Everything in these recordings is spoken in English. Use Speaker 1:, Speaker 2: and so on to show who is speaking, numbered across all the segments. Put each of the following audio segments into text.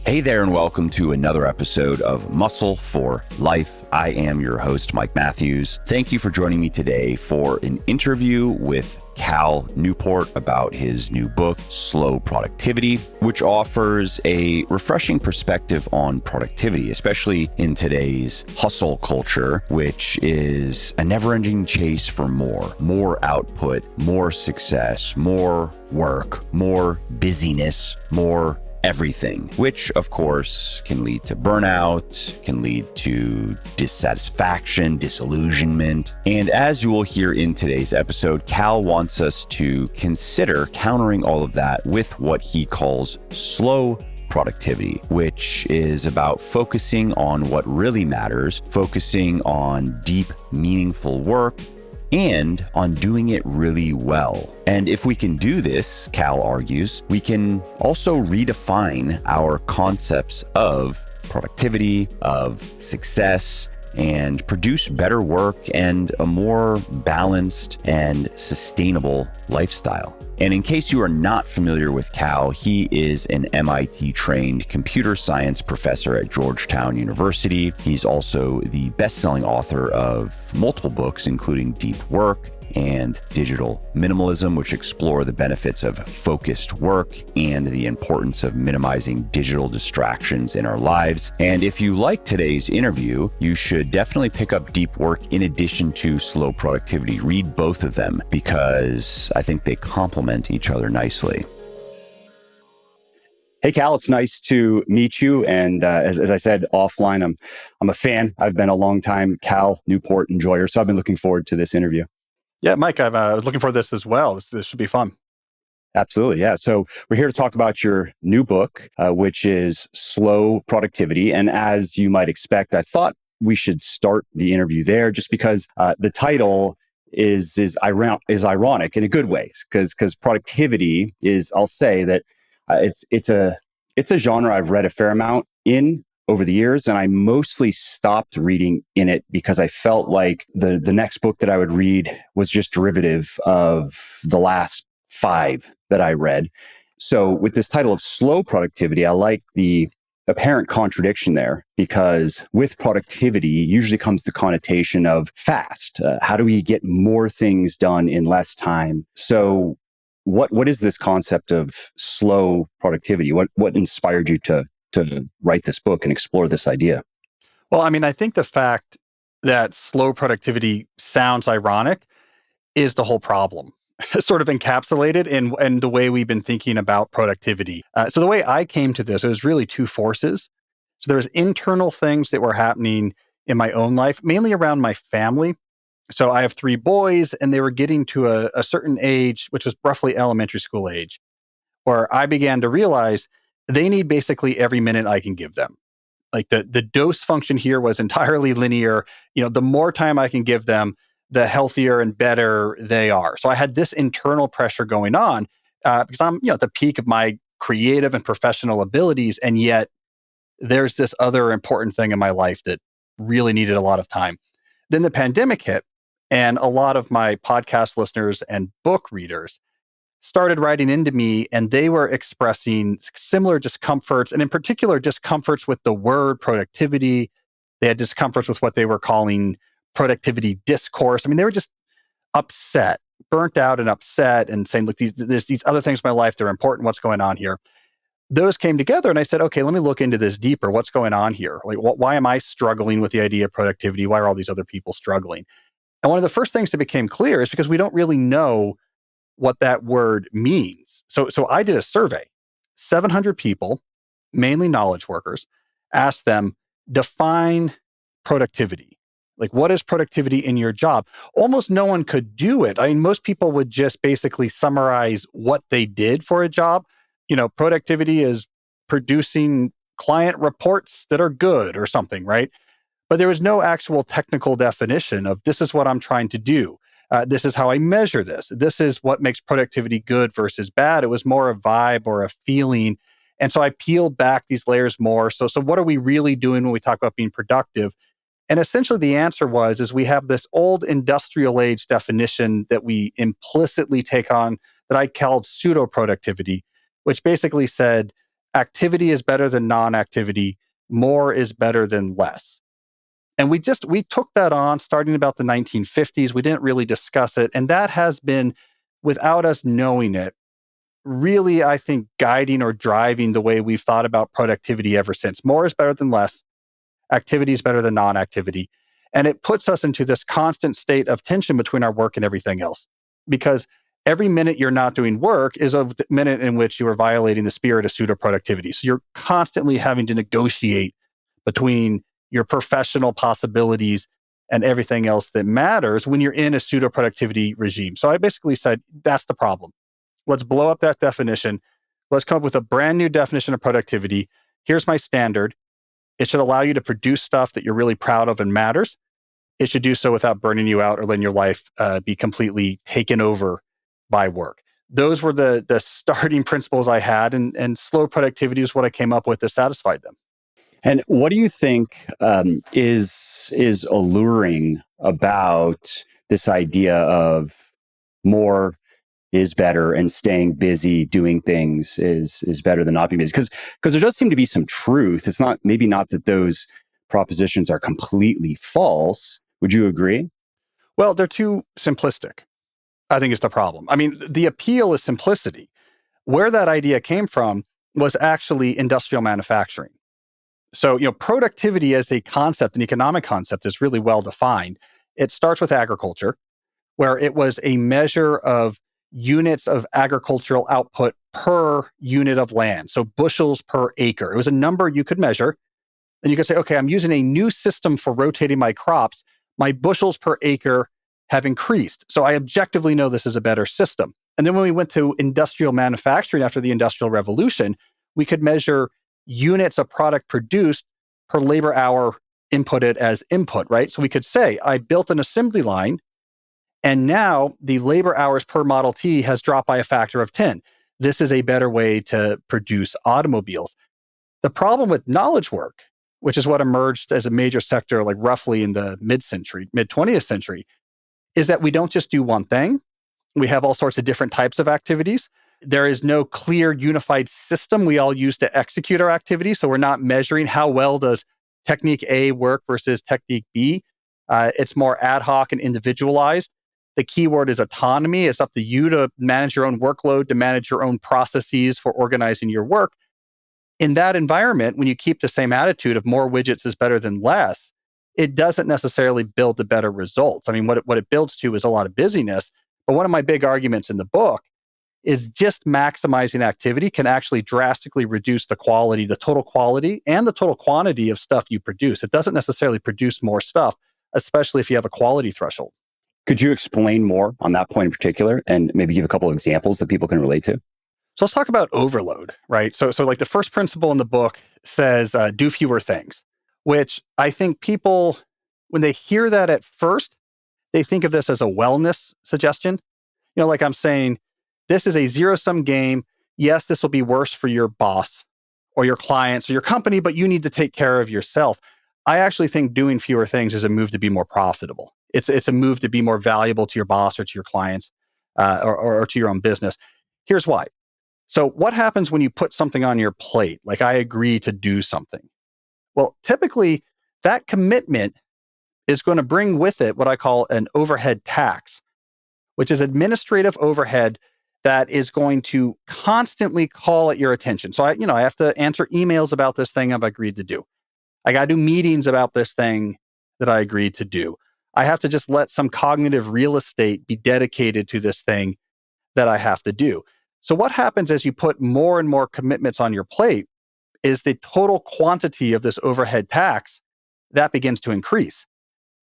Speaker 1: Hey there, and welcome to another episode of Muscle for Life. I am your host, Mike Matthews. Thank you for joining me today for an interview with Cal Newport about his new book, Slow Productivity, which offers a refreshing perspective on productivity, especially in today's hustle culture, which is a never-ending chase for more output, more success, more work, more busyness, more everything, which of course can lead to burnout, can lead to dissatisfaction, disillusionment. And as you will hear in today's episode, Cal wants us to consider countering all of that with what he calls slow productivity, which is about focusing on what really matters, focusing on deep, meaningful work, and on doing it really well. And if we can do this, Cal argues, we can also redefine our concepts of productivity, of success, and produce better work and a more balanced and sustainable lifestyle. And in case you are not familiar with Cal, he is an MIT-trained computer science professor at Georgetown University. He's also the best-selling author of multiple books, including Deep Work and Digital Minimalism, which explore the benefits of focused work and the importance of minimizing digital distractions in our lives. And if you like today's interview, you should definitely pick up Deep Work in addition to Slow Productivity. Read both of them because I think they complement each other nicely. Hey, Cal, it's nice to meet you. And as I said offline, I'm a fan. I've been a long-time Cal Newport enjoyer, so I've been looking forward to this interview.
Speaker 2: Yeah, Mike, I was looking for this as well. This should be fun.
Speaker 1: Absolutely. Yeah. So we're here to talk about your new book, which is Slow Productivity. And as you might expect, I thought we should start the interview there just because the title is ironic in a good way, because productivity is, I'll say that it's a genre I've read a fair amount in over the years, and I mostly stopped reading in it because I felt like the next book that I would read was just derivative of the last 5 that I read. So with this title of Slow Productivity, I like the apparent contradiction there, because with productivity usually comes the connotation of fast. How do we get more things done in less time? So what is this concept of slow productivity? What inspired you to write this book and explore this idea?
Speaker 2: Well, I mean, I think the fact that slow productivity sounds ironic is the whole problem, sort of encapsulated in the way we've been thinking about productivity. So the way I came to this, it was really 2 forces. So there was internal things that were happening in my own life, mainly around my family. So I have 3 boys, and they were getting to a certain age, which was roughly elementary school age, where I began to realize they need basically every minute I can give them. Like the dose function here was entirely linear. The more time I can give them, the healthier and better they are. So I had this internal pressure going on because I'm, at the peak of my creative and professional abilities. And yet there's this other important thing in my life that really needed a lot of time. Then the pandemic hit, and a lot of my podcast listeners and book readers started writing into me, and they were expressing similar discomforts, and in particular, discomforts with the word productivity. They had discomforts with what they were calling productivity discourse. I mean, they were just upset, burnt out and upset, and saying, look, there's these other things in my life that are important. What's going on here? Those came together, and I said, okay, let me look into this deeper. What's going on here? Like, why am I struggling with the idea of productivity? Why are all these other people struggling? And one of the first things that became clear is because we don't really know what that word means. So I did a survey, 700 people, mainly knowledge workers, asked them, define productivity. Like, what is productivity in your job? Almost no one could do it. I mean, most people would just basically summarize what they did for a job. Productivity is producing client reports that are good or something, right? But there was no actual technical definition of this is what I'm trying to do. This is how I measure this. This is what makes productivity good versus bad. It was more a vibe or a feeling. And so I peeled back these layers more. So what are we really doing when we talk about being productive? And essentially the answer is we have this old industrial age definition that we implicitly take on that I called pseudo-productivity, which basically said activity is better than non-activity, more is better than less. And we took that on starting about the 1950s. We didn't really discuss it. And that has been, without us knowing it, really, I think, guiding or driving the way we've thought about productivity ever since. More is better than less. Activity is better than non-activity. And it puts us into this constant state of tension between our work and everything else. Because every minute you're not doing work is a minute in which you are violating the spirit of pseudo-productivity. So you're constantly having to negotiate between your professional possibilities and everything else that matters when you're in a pseudo-productivity regime. So I basically said, that's the problem. Let's blow up that definition. Let's come up with a brand new definition of productivity. Here's my standard. It should allow you to produce stuff that you're really proud of and matters. It should do so without burning you out or letting your life be completely taken over by work. Those were the starting principles I had, and slow productivity is what I came up with that satisfied them.
Speaker 1: And what do you think is alluring about this idea of more is better and staying busy doing things is better than not being busy? Because there does seem to be some truth. It's not that those propositions are completely false. Would you agree?
Speaker 2: Well, they're too simplistic, I think, is the problem. I mean, the appeal is simplicity. Where that idea came from was actually industrial manufacturing. So, productivity as a concept, an economic concept, is really well defined. It starts with agriculture, where it was a measure of units of agricultural output per unit of land. So bushels per acre. It was a number you could measure. And you could say, okay, I'm using a new system for rotating my crops. My bushels per acre have increased. So I objectively know this is a better system. And then when we went to industrial manufacturing after the Industrial Revolution, we could measure units of product produced per labor hour inputted as input, right? So we could say, I built an assembly line, and now the labor hours per Model T has dropped by a factor of 10. This is a better way to produce automobiles. The problem with knowledge work, which is what emerged as a major sector, like roughly in the mid 20th century, is that we don't just do one thing. We have all sorts of different types of activities. There is no clear unified system we all use to execute our activities. So we're not measuring how well does technique A work versus technique B. It's more ad hoc and individualized. The key word is autonomy. It's up to you to manage your own workload, to manage your own processes for organizing your work. In that environment, when you keep the same attitude of more widgets is better than less, it doesn't necessarily build the better results. I mean, what it builds to is a lot of busyness. But one of my big arguments in the book is just maximizing activity can actually drastically reduce the quality, the total quality and the total quantity of stuff you produce. It doesn't necessarily produce more stuff, especially if you have a quality threshold.
Speaker 1: Could you explain more on that point in particular and maybe give a couple of examples that people can relate to?
Speaker 2: So let's talk about overload, right? So like the first principle in the book says, do fewer things, which I think people, when they hear that at first, they think of this as a wellness suggestion. Like I'm saying, this is a zero-sum game. Yes, this will be worse for your boss or your clients or your company, but you need to take care of yourself. I actually think doing fewer things is a move to be more profitable. It's a move to be more valuable to your boss or to your clients or to your own business. Here's why. So what happens when you put something on your plate? Like, I agree to do something. Well, typically that commitment is going to bring with it what I call an overhead tax, which is administrative overhead that is going to constantly call at your attention. So I have to answer emails about this thing I've agreed to do. I got to do meetings about this thing that I agreed to do. I have to just let some cognitive real estate be dedicated to this thing that I have to do. So what happens as you put more and more commitments on your plate is the total quantity of this overhead tax that begins to increase.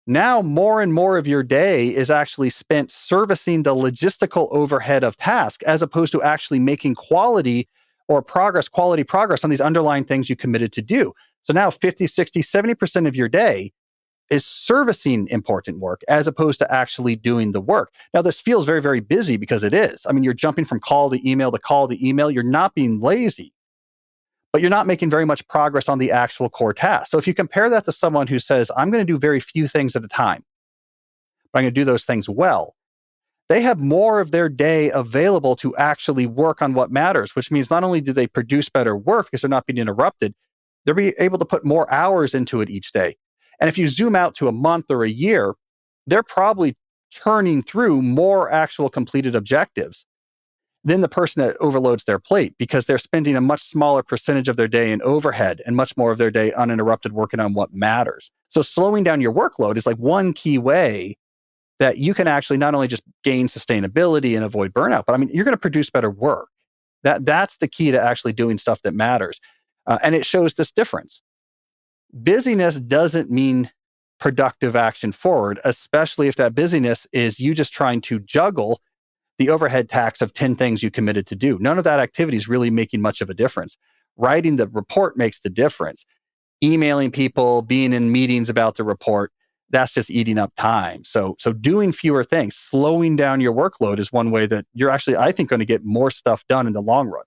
Speaker 2: Now, more and more of your day is actually spent servicing the logistical overhead of task, as opposed to actually making quality progress on these underlying things you committed to do. So now 50, 60, 70% of your day is servicing important work as opposed to actually doing the work. Now, this feels very, very busy because it is. I mean, you're jumping from call to email to call to email. You're not being lazy, but you're not making very much progress on the actual core task. So if you compare that to someone who says, I'm going to do very few things at a time, but I'm going to do those things well, they have more of their day available to actually work on what matters, which means not only do they produce better work because they're not being interrupted, they'll be able to put more hours into it each day. And if you zoom out to a month or a year, they're probably churning through more actual completed objectives than the person that overloads their plate because they're spending a much smaller percentage of their day in overhead and much more of their day uninterrupted working on what matters. So slowing down your workload is like one key way that you can actually not only just gain sustainability and avoid burnout, but I mean, you're going to produce better work. That's the key to actually doing stuff that matters. And it shows this difference. Busyness doesn't mean productive action forward, especially if that busyness is you just trying to juggle the overhead tax of 10 things you committed to do. None of that activity is really making much of a difference. Writing the report makes the difference. Emailing people, being in meetings about the report, that's just eating up time. So doing fewer things, slowing down your workload is one way that you're actually, I think, going to get more stuff done in the long run.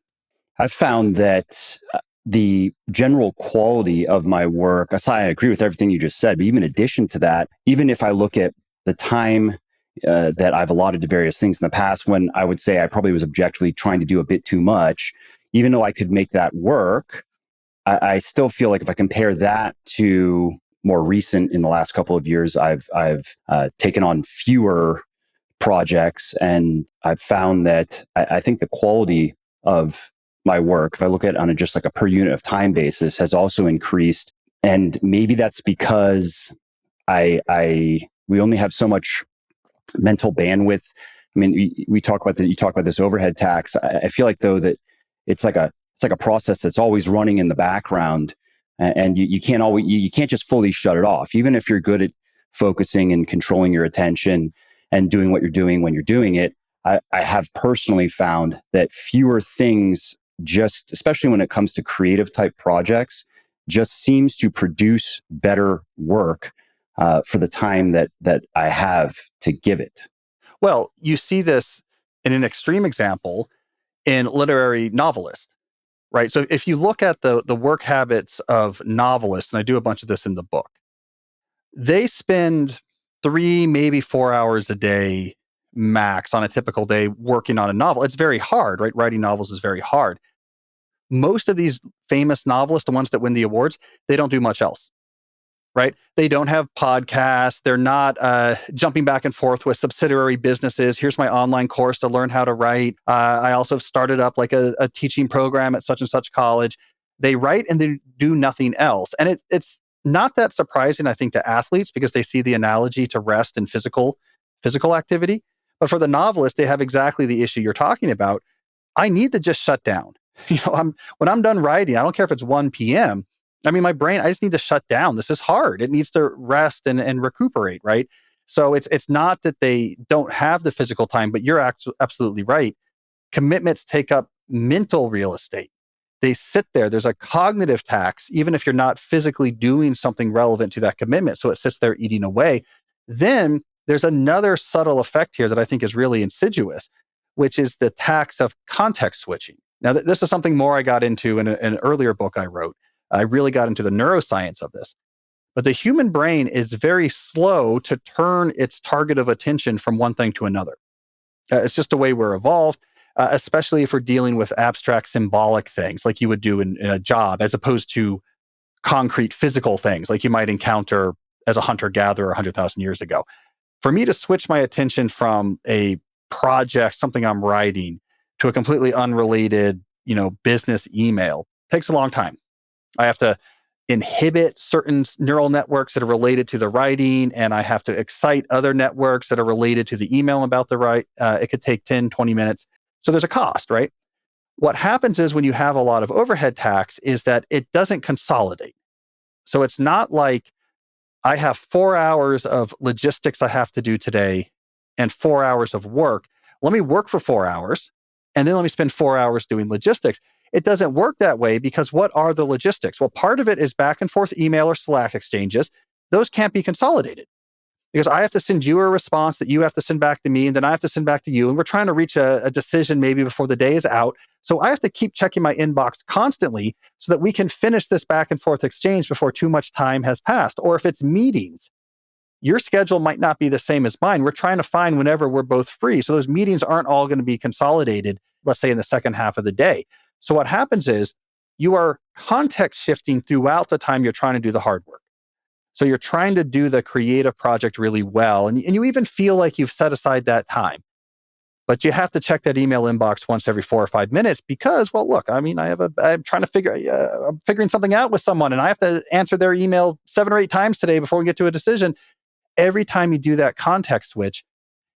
Speaker 3: I've found that the general quality of my work, aside, I agree with everything you just said, but even in addition to that, even if I look at the time that I've allotted to various things in the past, when I would say I probably was objectively trying to do a bit too much, even though I could make that work, I still feel like if I compare that to more recent, in the last couple of years, I've taken on fewer projects, and I've found that I think the quality of my work, if I look at it on just like a per unit of time basis, has also increased. And maybe that's because we only have so much mental bandwidth. I mean, you talk about this overhead tax. I feel like though that it's like a process that's always running in the background, and you can't just fully shut it off. Even if you're good at focusing and controlling your attention and doing what you're doing when you're doing it, I have personally found that fewer things, just especially when it comes to creative type projects, just seems to produce better work for the time that I have to give it.
Speaker 2: Well, you see this in an extreme example in literary novelists, right? So if you look at the work habits of novelists, and I do a bunch of this in the book, they spend 3, maybe 4 hours a day max on a typical day working on a novel. It's very hard, right? Writing novels is very hard. Most of these famous novelists, the ones that win the awards, they don't do much else, right? They don't have podcasts. They're not jumping back and forth with subsidiary businesses. Here's my online course to learn how to write. I also started up like a teaching program at such and such college. They write and they do nothing else. And it's not that surprising, I think, to athletes because they see the analogy to rest and physical activity. But for the novelist, they have exactly the issue you're talking about. I need to just shut down. When I'm done writing, I don't care if it's 1 p.m. I mean, my brain, I just need to shut down. This is hard. It needs to rest and recuperate, right? So it's not that they don't have the physical time, but you're absolutely right. Commitments take up mental real estate. They sit there. There's a cognitive tax, even if you're not physically doing something relevant to that commitment. So it sits there eating away. Then there's another subtle effect here that I think is really insidious, which is the tax of context switching. Now, this is something more I got into in an earlier book I wrote. I really got into the neuroscience of this. But the human brain is very slow to turn its target of attention from one thing to another. It's just the way we're evolved, especially if we're dealing with abstract symbolic things like you would do in a job, as opposed to concrete physical things like you might encounter as a hunter-gatherer 100,000 years ago. For me to switch my attention from a project, something I'm writing, to a completely unrelated, business email takes a long time. I have to inhibit certain neural networks that are related to the writing, and I have to excite other networks that are related to the email about the write. It could take 10, 20 minutes. So there's a cost, right? What happens is when you have a lot of overhead tax is that it doesn't consolidate. So it's not like I have 4 hours of logistics I have to do today and 4 hours of work. Let me work for 4 hours and then let me spend 4 hours doing logistics. It doesn't work that way because what are the logistics? Well, part of it is back and forth email or Slack exchanges. Those can't be consolidated because I have to send you a response that you have to send back to me, and then I have to send back to you. And we're trying to reach a decision maybe before the day is out. So I have to keep checking my inbox constantly so that we can finish this back and forth exchange before too much time has passed. Or if it's meetings, Your schedule might not be the same as mine. We're trying to find whenever we're both free. So those meetings aren't all going to be consolidated, let's say in the second half of the day. So what happens is you are context shifting throughout the time you're trying to do the hard work. So you're trying to do the creative project really well. And you even feel like you've set aside that time. But you have to check that email inbox once every 4 or 5 minutes because, well, look, I mean, I'm figuring something out with someone and I have to answer their email 7 or 8 times today before we get to a decision. Every time you do that context switch,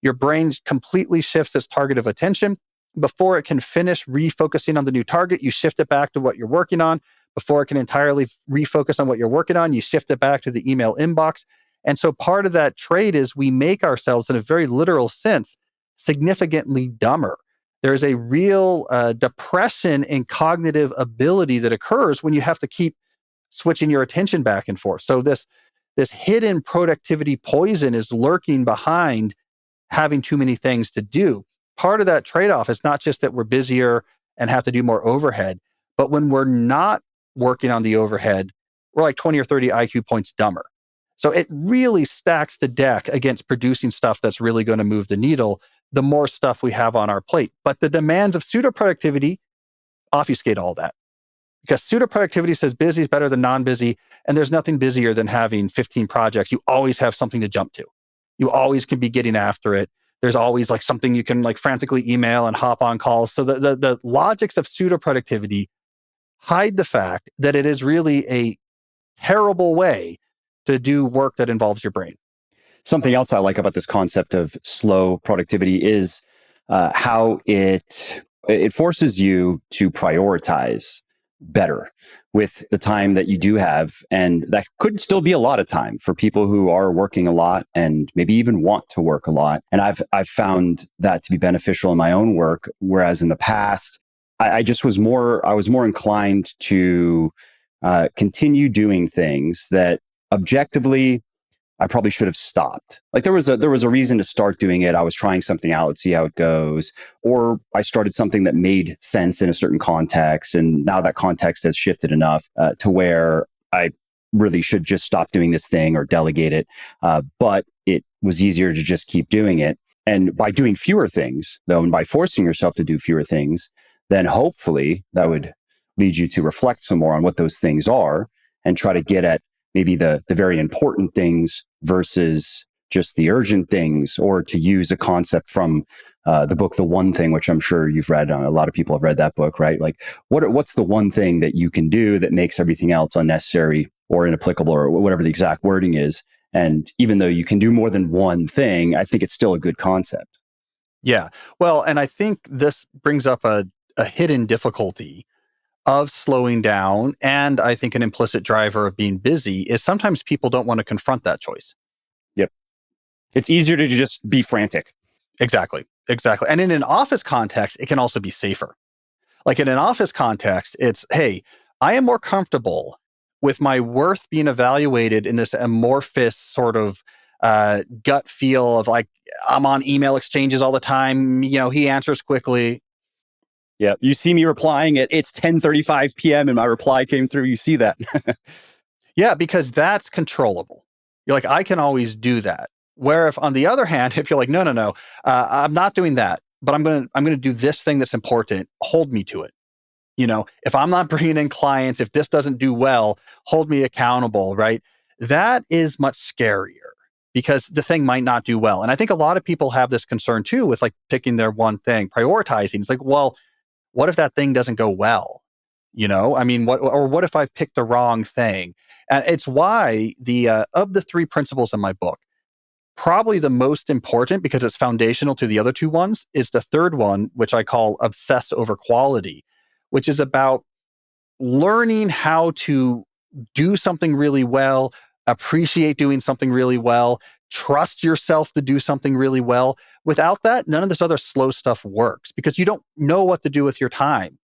Speaker 2: your brain completely shifts its target of attention. Before it can finish refocusing on the new target, you shift it back to what you're working on. Before it can entirely refocus on what you're working on, you shift it back to the email inbox. And so part of that trade is we make ourselves, in a very literal sense, significantly dumber. There's a real depression in cognitive ability that occurs when you have to keep switching your attention back and forth. So this hidden productivity poison is lurking behind having too many things to do. Part of that trade-off is not just that we're busier and have to do more overhead, but when we're not working on the overhead, we're like 20 or 30 IQ points dumber. So it really stacks the deck against producing stuff that's really going to move the needle, the more stuff we have on our plate. But the demands of pseudo-productivity obfuscate all that. Because pseudo-productivity says busy is better than non-busy, and there's nothing busier than having 15 projects. You always have something to jump to. You always can be getting after it. There's always like something you can like frantically email and hop on calls. So the logics of pseudo-productivity hide the fact that it is really a terrible way to do work that involves your brain.
Speaker 3: Something else I like about this concept of slow productivity is how it forces you to prioritize better with the time that you do have. And that could still be a lot of time for people who are working a lot and maybe even want to work a lot. And I've found that to be beneficial in my own work. Whereas in the past, I was more inclined to continue doing things that objectively I probably should have stopped. Like there was a reason to start doing it. I was trying something out, see how it goes. Or I started something that made sense in a certain context. And now that context has shifted enough to where I really should just stop doing this thing or delegate it. But it was easier to just keep doing it. And by doing fewer things, though, and by forcing yourself to do fewer things, then hopefully that would lead you to reflect some more on what those things are and try to get at maybe the very important things versus just the urgent things, or to use a concept from the book, The One Thing, which I'm sure you've read. A lot of people have read that book, right? Like what's the one thing that you can do that makes everything else unnecessary or inapplicable or whatever the exact wording is. And even though you can do more than one thing, I think it's still a good concept.
Speaker 2: Yeah. Well, and I think this brings up a hidden difficulty of slowing down, and I think an implicit driver of being busy is sometimes people don't want to confront that choice.
Speaker 3: Yep. It's easier to just be frantic.
Speaker 2: Exactly. And in an office context, it can also be safer. Like in an office context, it's, hey, I am more comfortable with my worth being evaluated in this amorphous sort of gut feel of like, I'm on email exchanges all the time. He answers quickly.
Speaker 3: Yeah, you see me replying at it's 10:35 p.m. and my reply came through. You see that?
Speaker 2: Yeah, because that's controllable. You're like, I can always do that. Where if on the other hand, if you're like, no, I'm not doing that, but I'm gonna do this thing that's important. Hold me to it. If I'm not bringing in clients, if this doesn't do well, hold me accountable. Right? That is much scarier because the thing might not do well. And I think a lot of people have this concern too with like picking their one thing, prioritizing. It's like, well, what if that thing doesn't go well? What if I picked the wrong thing? And it's why of the 3 principles in my book, probably the most important because it's foundational to the other 2 ones is the third one, which I call obsess over quality, which is about learning how to do something really well, appreciate doing something really well, trust yourself to do something really well. Without that, none of this other slow stuff works because you don't know what to do with your time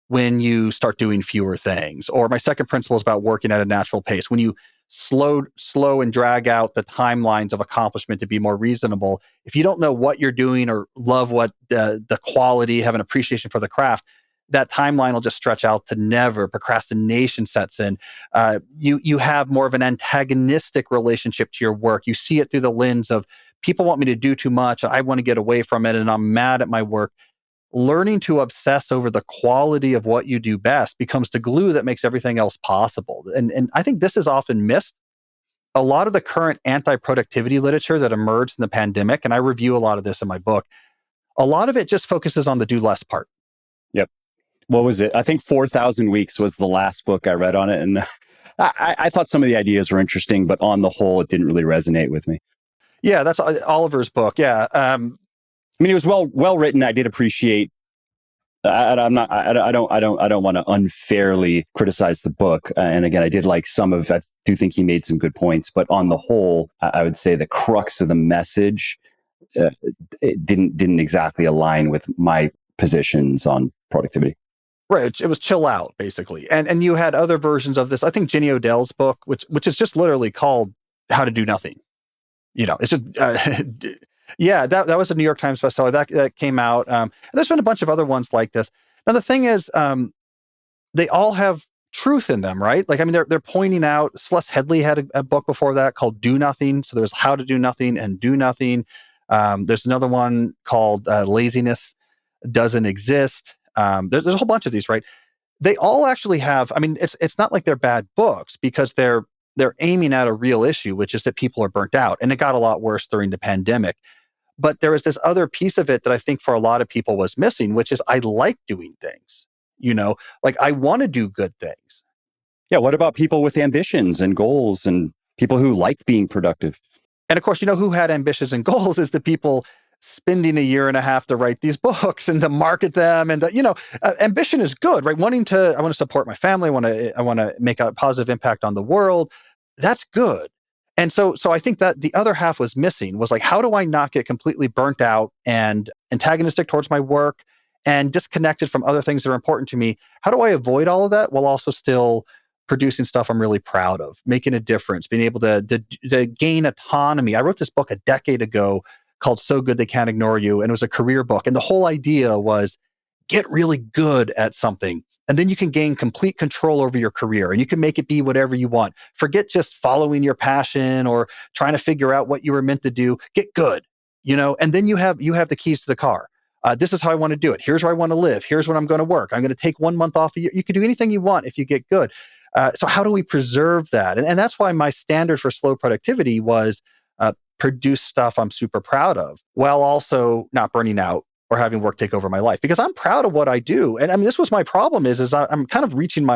Speaker 2: when you start doing fewer things. Or my second principle is about working at a natural pace. When you slow and drag out the timelines of accomplishment to be more reasonable, if you don't know what you're doing or love what the quality, have an appreciation for the craft, that timeline will just stretch out to never. Procrastination sets in. You have more of an antagonistic relationship to your work. You see it through the lens of people want me to do too much. I want to get away from it, and I'm mad at my work. Learning to obsess over the quality of what you do best becomes the glue that makes everything else possible. And I think this is often missed. A lot of the current anti-productivity literature that emerged in the pandemic, and I review a lot of this in my book, a lot of it just focuses on the do less part.
Speaker 3: Yep. What was it? I think 4,000 Weeks was the last book I read on it. And I thought some of the ideas were interesting, but on the whole, it didn't really resonate with me.
Speaker 2: Yeah, that's Oliver's book. Yeah.
Speaker 3: I mean, it was well written. I did appreciate. I don't want to unfairly criticize the book. And again, I did like some of. I do think he made some good points, but on the whole, I would say the crux of the message it didn't exactly align with my positions on productivity.
Speaker 2: Right. It was chill out, basically. And you had other versions of this. I think Ginny Odell's book, which is just literally called How to Do Nothing. It's just, yeah, that was a New York Times bestseller. That came out. And there's been a bunch of other ones like this. Now, the thing is, they all have truth in them, right? Like, I mean, they're pointing out, Celeste Headley had a book before that called Do Nothing. So there's How to Do Nothing and Do Nothing. There's another one called Laziness Doesn't Exist. There's a whole bunch of these, right? They all actually have, I mean, it's not like they're bad books because they're aiming at a real issue, which is that people are burnt out. And it got a lot worse during the pandemic. But there was this other piece of it that I think for a lot of people was missing, which is I like doing things, like I want to do good things.
Speaker 3: Yeah. What about people with ambitions and goals and people who like being productive?
Speaker 2: And of course, who had ambitions and goals is the people spending a year and a half to write these books and to market them. And ambition is good, right? I want to support my family. I want to make a positive impact on the world. That's good. And so I think that the other half was missing, was like, how do I not get completely burnt out and antagonistic towards my work and disconnected from other things that are important to me? How do I avoid all of that while also still producing stuff I'm really proud of, making a difference, being able to gain autonomy? I wrote this book a decade ago called So Good They Can't Ignore You. And it was a career book. And the whole idea was get really good at something. And then you can gain complete control over your career and you can make it be whatever you want. Forget just following your passion or trying to figure out what you were meant to do. Get good, and then you have the keys to the car. This is how I want to do it. Here's where I want to live. Here's when I'm going to work. I'm going to take 1 month off a year. You can do anything you want if you get good. So how do we preserve that? And that's why my standard for slow productivity was produce stuff I'm super proud of while also not burning out or having work take over my life, because I'm proud of what I do. And I mean, this was my problem is I'm kind of reaching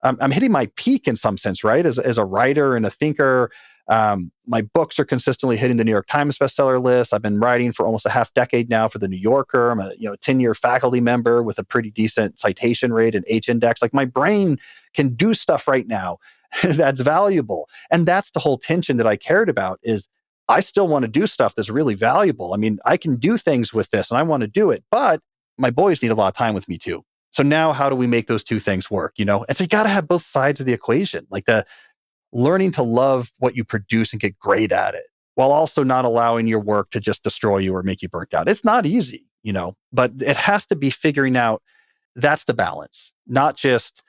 Speaker 2: I'm hitting my peak in some sense, right? As a writer and a thinker. My books are consistently hitting the New York Times bestseller list. I've been writing for almost a half decade now for the New Yorker. I'm a 10-year faculty member with a pretty decent citation rate and H-index. Like my brain can do stuff right now that's valuable. And that's the whole tension that I cared about is I still want to do stuff that's really valuable. I mean, I can do things with this and I want to do it, but my boys need a lot of time with me too. So now how do we make those two things work, And so you got to have both sides of the equation, like the learning to love what you produce and get great at it while also not allowing your work to just destroy you or make you burnt out. It's not easy, but it has to be figuring out that's the balance, not just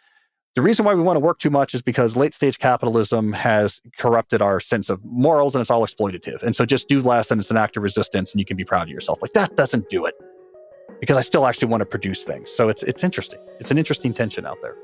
Speaker 2: the reason why we want to work too much is because late stage capitalism has corrupted our sense of morals and it's all exploitative. And so just do less and it's an act of resistance and you can be proud of yourself. Like that doesn't do it because I still actually want to produce things. So it's interesting. It's an interesting tension out there.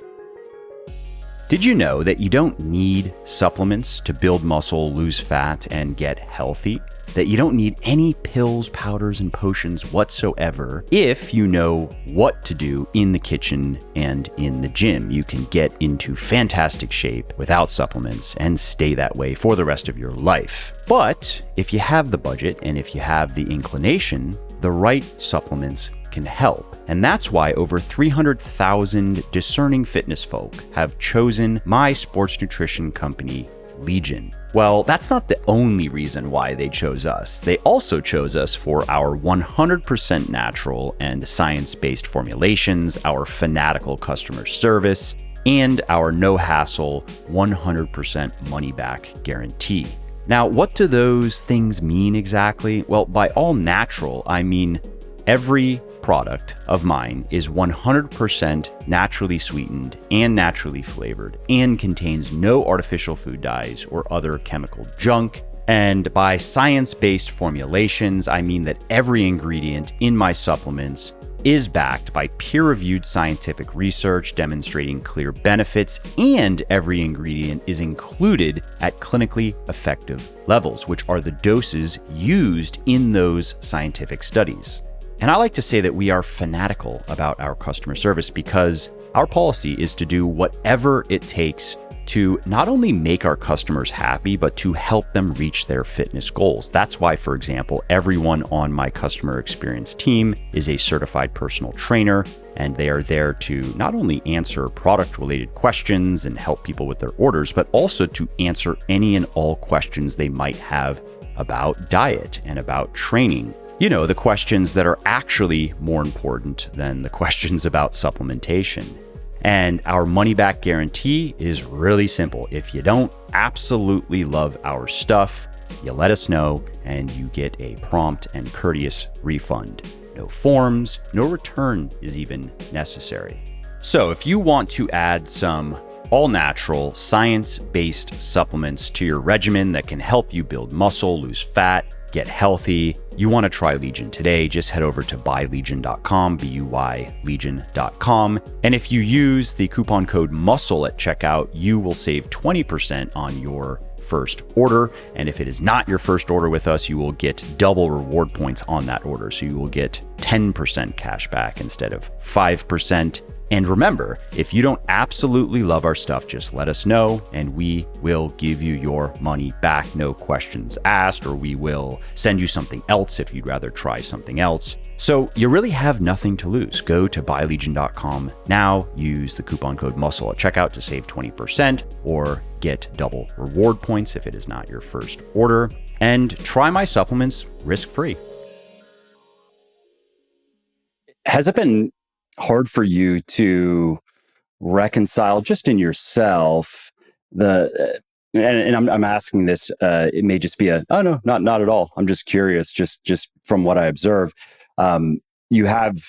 Speaker 1: Did you know that you don't need supplements to build muscle, lose fat, and get healthy? That you don't need any pills, powders, and potions whatsoever if you know what to do in the kitchen and in the gym. You can get into fantastic shape without supplements and stay that way for the rest of your life. But if you have the budget and if you have the inclination, the right supplements can help. And that's why over 300,000 discerning fitness folk have chosen my sports nutrition company, Legion. Well, that's not the only reason why they chose us. They also chose us for our 100% natural and science-based formulations, our fanatical customer service, and our no-hassle 100% money-back guarantee. Now, what do those things mean exactly? Well, by all natural, I mean every product of mine is 100% naturally sweetened and naturally flavored and contains no artificial food dyes or other chemical junk. And by science-based formulations, I mean that every ingredient in my supplements is backed by peer-reviewed scientific research demonstrating clear benefits, and every ingredient is included at clinically effective levels, which are the doses used in those scientific studies. And I like to say that we are fanatical about our customer service because our policy is to do whatever it takes to not only make our customers happy, but to help them reach their fitness goals. That's why, for example, everyone on my customer experience team is a certified personal trainer, and they are there to not only answer product-related questions and help people with their orders, but also to answer any and all questions they might have about diet and about training. You know, the questions that are actually more important than the questions about supplementation. And our money-back guarantee is really simple. If you don't absolutely love our stuff, you let us know and you get a prompt and courteous refund. No forms, no return is even necessary. So if you want to add some all-natural, science-based supplements to your regimen that can help you build muscle, lose fat, get healthy, you want to try Legion today, just head over to buylegion.com, BUYLegion.com. And if you use the coupon code MUSCLE at checkout, you will save 20% on your first order. And if it is not your first order with us, you will get double reward points on that order. So you will get 10% cash back instead of 5%. And remember, if you don't absolutely love our stuff, just let us know and we will give you your money back. No questions asked, or we will send you something else if you'd rather try something else. So you really have nothing to lose. Go to buylegion.com now, use the coupon code MUSCLE at checkout to save 20% or get double reward points if it is not your first order, and try my supplements risk-free.
Speaker 3: Has it been hard for you to reconcile just in yourself and I'm asking this, it may just be oh no, not at all, I'm just curious, just from what I observe. You have,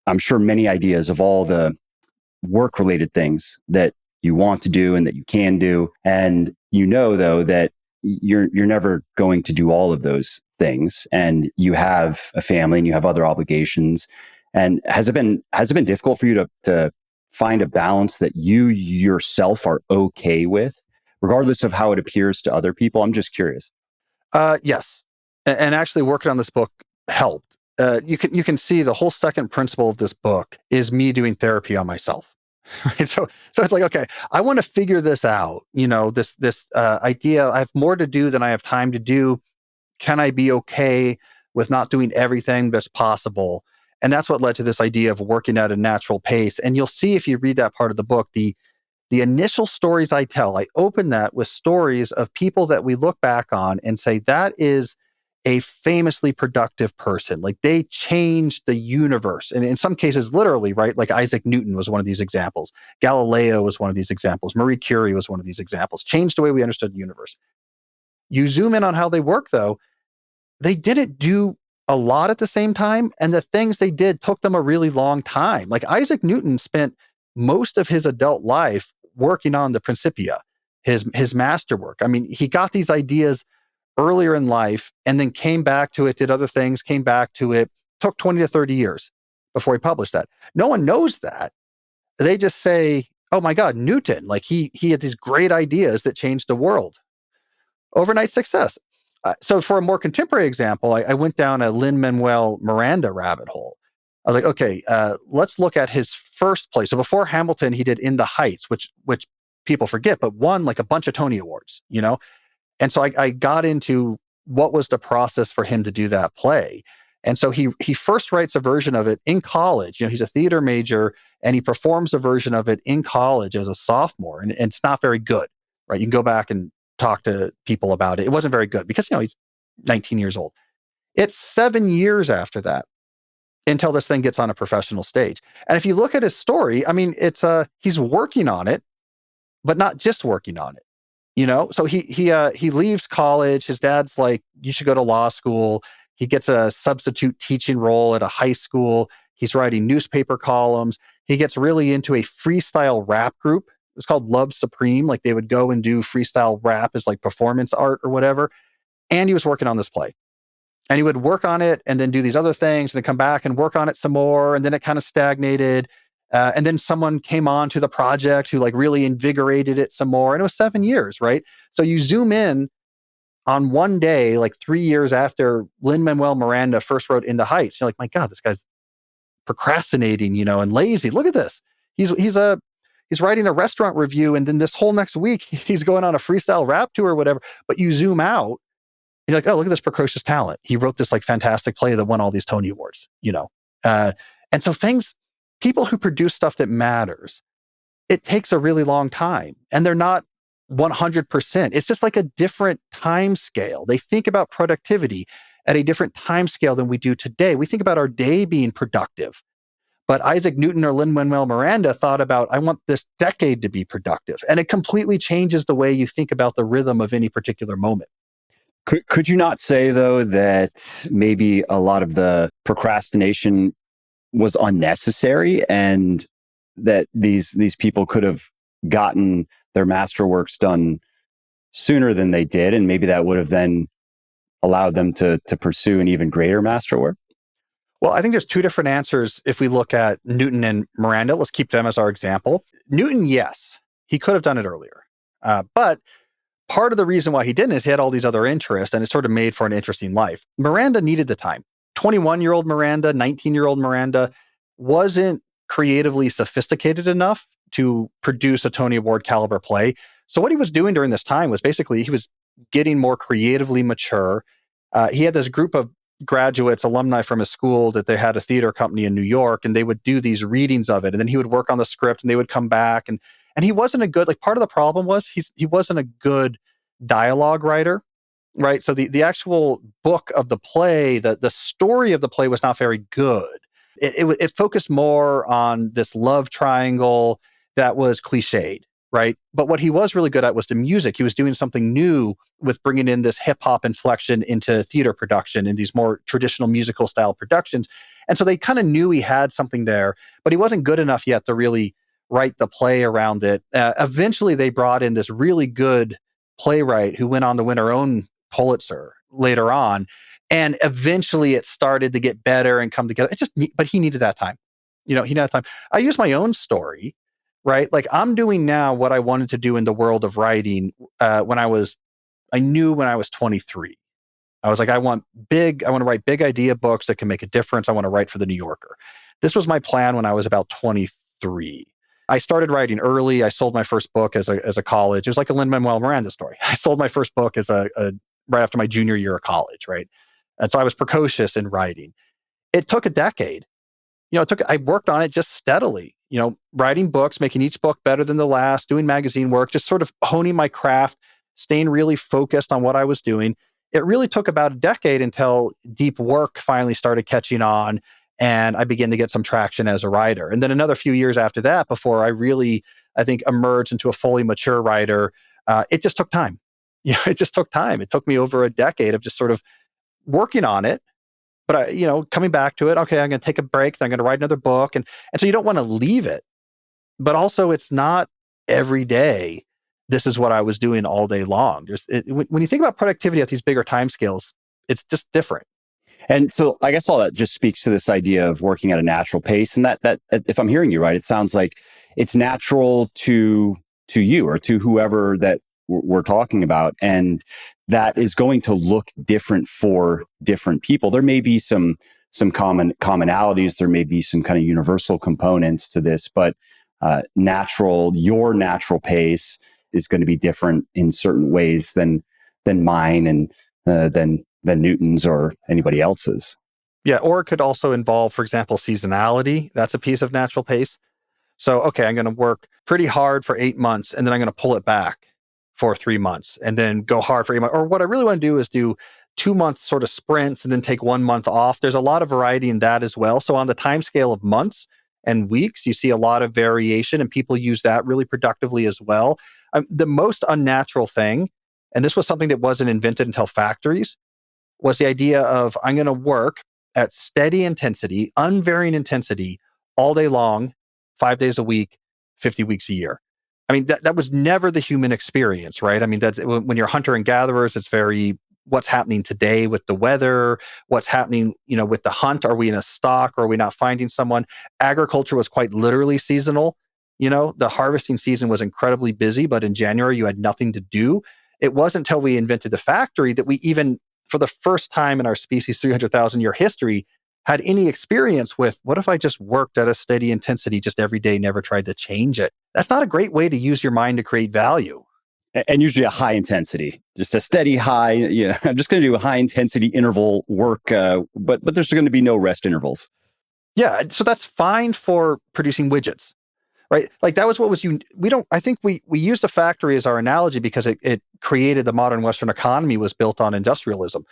Speaker 3: I'm sure, many ideas of all the work related things that you want to do and that you can do, and you know though that you're never going to do all of those things, and you have a family and you have other obligations. And has it been difficult for you to find a balance that you yourself are okay with, regardless of how it appears to other people? I'm just curious.
Speaker 2: Yes, and actually working on this book helped. You can see the whole second principle of this book is me doing therapy on myself. So it's like, okay, I want to figure this out. You know, this idea, I have more to do than I have time to do. Can I be okay with not doing everything that's possible? And that's what led to this idea of working at a natural pace. And you'll see if you read that part of the book, the initial stories I tell, I open that with stories of people that we look back on and say, that is a famously productive person. Like they changed the universe. And in some cases, literally, right? Like Isaac Newton was one of these examples. Galileo was one of these examples. Marie Curie was one of these examples. Changed the way we understood the universe. You zoom in on how they work, though, they didn't do a lot at the same time. And the things they did took them a really long time. Like Isaac Newton spent most of his adult life working on the Principia, his masterwork. I mean, he got these ideas earlier in life and then came back to it, did other things, came back to it, took 20 to 30 years before he published that. No one knows that. They just say, oh my God, Newton, like he had these great ideas that changed the world. Overnight success. So for a more contemporary example, I went down a Lin-Manuel Miranda rabbit hole. I was like, okay, let's look at his first play. So before Hamilton, he did In the Heights, which people forget, but won like a bunch of Tony Awards, you know? And so I got into what was the process for him to do that play. And so he first writes a version of it in college. You know, he's a theater major and he performs a version of it in college as a sophomore. And it's not very good, right? You can go back and talk to people about it. It wasn't very good because, you know, he's 19 years old. It's 7 years after that until this thing gets on a professional stage. And if you look at his story, I mean, it's he's working on it, but not just working on it. You know, so he leaves college. His dad's like, you should go to law school. He gets a substitute teaching role at a high school. He's writing newspaper columns. He gets really into a freestyle rap group. It was called Love Supreme. Like they would go and do freestyle rap as like performance art or whatever. And he was working on this play. And he would work on it and then do these other things and then come back and work on it some more. And then it kind of stagnated. And then someone came on to the project who like really invigorated it some more. And it was 7 years, right? So you zoom in on one day, like 3 years after Lin-Manuel Miranda first wrote In the Heights. You're like, my God, this guy's procrastinating, and lazy. Look at this. He's writing a restaurant review. And then this whole next week, he's going on a freestyle rap tour or whatever. But you zoom out, you're like, oh, look at this precocious talent. He wrote this like fantastic play that won all these Tony Awards. And so people who produce stuff that matters, it takes a really long time and they're not 100%. It's just like a different time scale. They think about productivity at a different time scale than we do today. We think about our day being productive. But Isaac Newton or Lin-Manuel Miranda thought about, I want this decade to be productive. And it completely changes the way you think about the rhythm of any particular moment.
Speaker 3: Could you not say, though, that maybe a lot of the procrastination was unnecessary and that these people could have gotten their masterworks done sooner than they did, and maybe that would have then allowed them to pursue an even greater masterwork?
Speaker 2: Well, I think there's two different answers if we look at Newton and Miranda. Let's keep them as our example. Newton, yes, he could have done it earlier. But part of the reason why he didn't is he had all these other interests and it sort of made for an interesting life. Miranda needed the time. 21-year-old Miranda, 19-year-old Miranda wasn't creatively sophisticated enough to produce a Tony Award caliber play. So what he was doing during this time was basically he was getting more creatively mature. He had this group of graduates, alumni from his school, that they had a theater company in New York, and they would do these readings of it. And then he would work on the script and they would come back. And he wasn't a good, like part of the problem was he wasn't a good dialogue writer, right? So the actual book of the play, the story of the play was not very good. It focused more on this love triangle that was cliched, right? But what he was really good at was the music. He was doing something new with bringing in this hip hop inflection into theater production and these more traditional musical style productions. And so they kind of knew he had something there, but he wasn't good enough yet to really write the play around it. Eventually, they brought in this really good playwright who went on to win her own Pulitzer later on. And eventually it started to get better and come together. But he needed that time. He needed that time. I use my own story, right? Like I'm doing now what I wanted to do in the world of writing I knew when I was 23. I was like, I want to write big idea books that can make a difference. I want to write for the New Yorker. This was my plan when I was about 23. I started writing early. I sold my first book as a college. It was like a Lin-Manuel Miranda story. I sold my first book as right after my junior year of college, right? And so I was precocious in writing. It took a decade. I worked on it just steadily, writing books, making each book better than the last, doing magazine work, just sort of honing my craft, staying really focused on what I was doing. It really took about a decade until deep work finally started catching on and I began to get some traction as a writer. And then another few years after that, before I really, I think, emerged into a fully mature writer, it just took time. It just took time. It took me over a decade of just sort of working on it. But coming back to it, okay, I'm going to take a break. Then I'm going to write another book. And so you don't want to leave it. But also it's not every day. This is what I was doing all day long. When you think about productivity at these bigger timescales, it's just different.
Speaker 3: And so I guess all that just speaks to this idea of working at a natural pace. And that if I'm hearing you right, it sounds like it's natural to you or to whoever that we're talking about. And that is going to look different for different people. There may be some commonalities. There may be some kind of universal components to this, but your natural pace is going to be different in certain ways than mine and than Newton's or anybody else's.
Speaker 2: Yeah, or it could also involve, for example, seasonality. That's a piece of natural pace. So, okay, I'm going to work pretty hard for 8 months and then I'm going to pull it back for 3 months and then go hard for 8 months. Or what I really want to do is do 2 months sort of sprints and then take 1 month off. There's a lot of variety in that as well. So on the time scale of months and weeks, you see a lot of variation and people use that really productively as well. The most unnatural thing, and this was something that wasn't invented until factories, was the idea of I'm going to work at steady intensity, unvarying intensity, all day long, 5 days a week, 50 weeks a year. I mean, that was never the human experience, right? I mean, that's when you're hunter and gatherers, it's very what's happening today with the weather, what's happening, with the hunt. Are we in a stock? Or are we not finding someone? Agriculture was quite literally seasonal. The harvesting season was incredibly busy, but in January, you had nothing to do. It wasn't until we invented the factory that we even, for the first time in our species' 300,000 year history, had any experience with what if I just worked at a steady intensity just every day, never tried to change it? That's not a great way to use your mind to create value.
Speaker 3: And usually a high intensity, just a steady high. Yeah, I'm just going to do a high intensity interval work, but there's going to be no rest intervals.
Speaker 2: Yeah, so that's fine for producing widgets, right? Like that was what was we don't. I think we used a factory as our analogy because it created the modern Western economy was built on industrialism,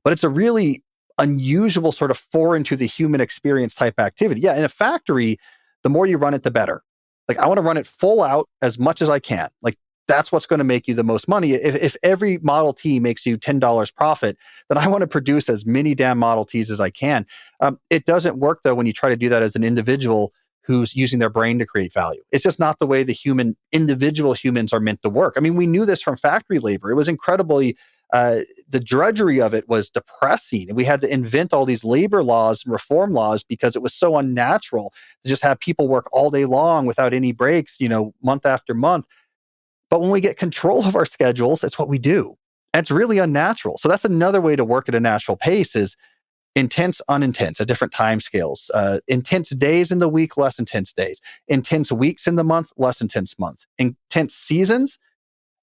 Speaker 2: but it's a really unusual sort of foreign to the human experience type activity. Yeah, in a factory, the more you run it, the better. Like I want to run it full out as much as I can. Like that's what's going to make you the most money. If every Model T makes you $10 profit, then I want to produce as many damn Model Ts as I can. It doesn't work though when you try to do that as an individual who's using their brain to create value. It's just not the way the individual humans are meant to work. I mean, we knew this from factory labor. It was incredibly, the drudgery of it was depressing. And we had to invent all these labor laws and reform laws because it was so unnatural to just have people work all day long without any breaks, month after month. But when we get control of our schedules, that's what we do. And it's really unnatural. So that's another way to work at a natural pace is intense, unintense at different time scales. Intense days in the week, less intense days. Intense weeks in the month, less intense months. Intense seasons,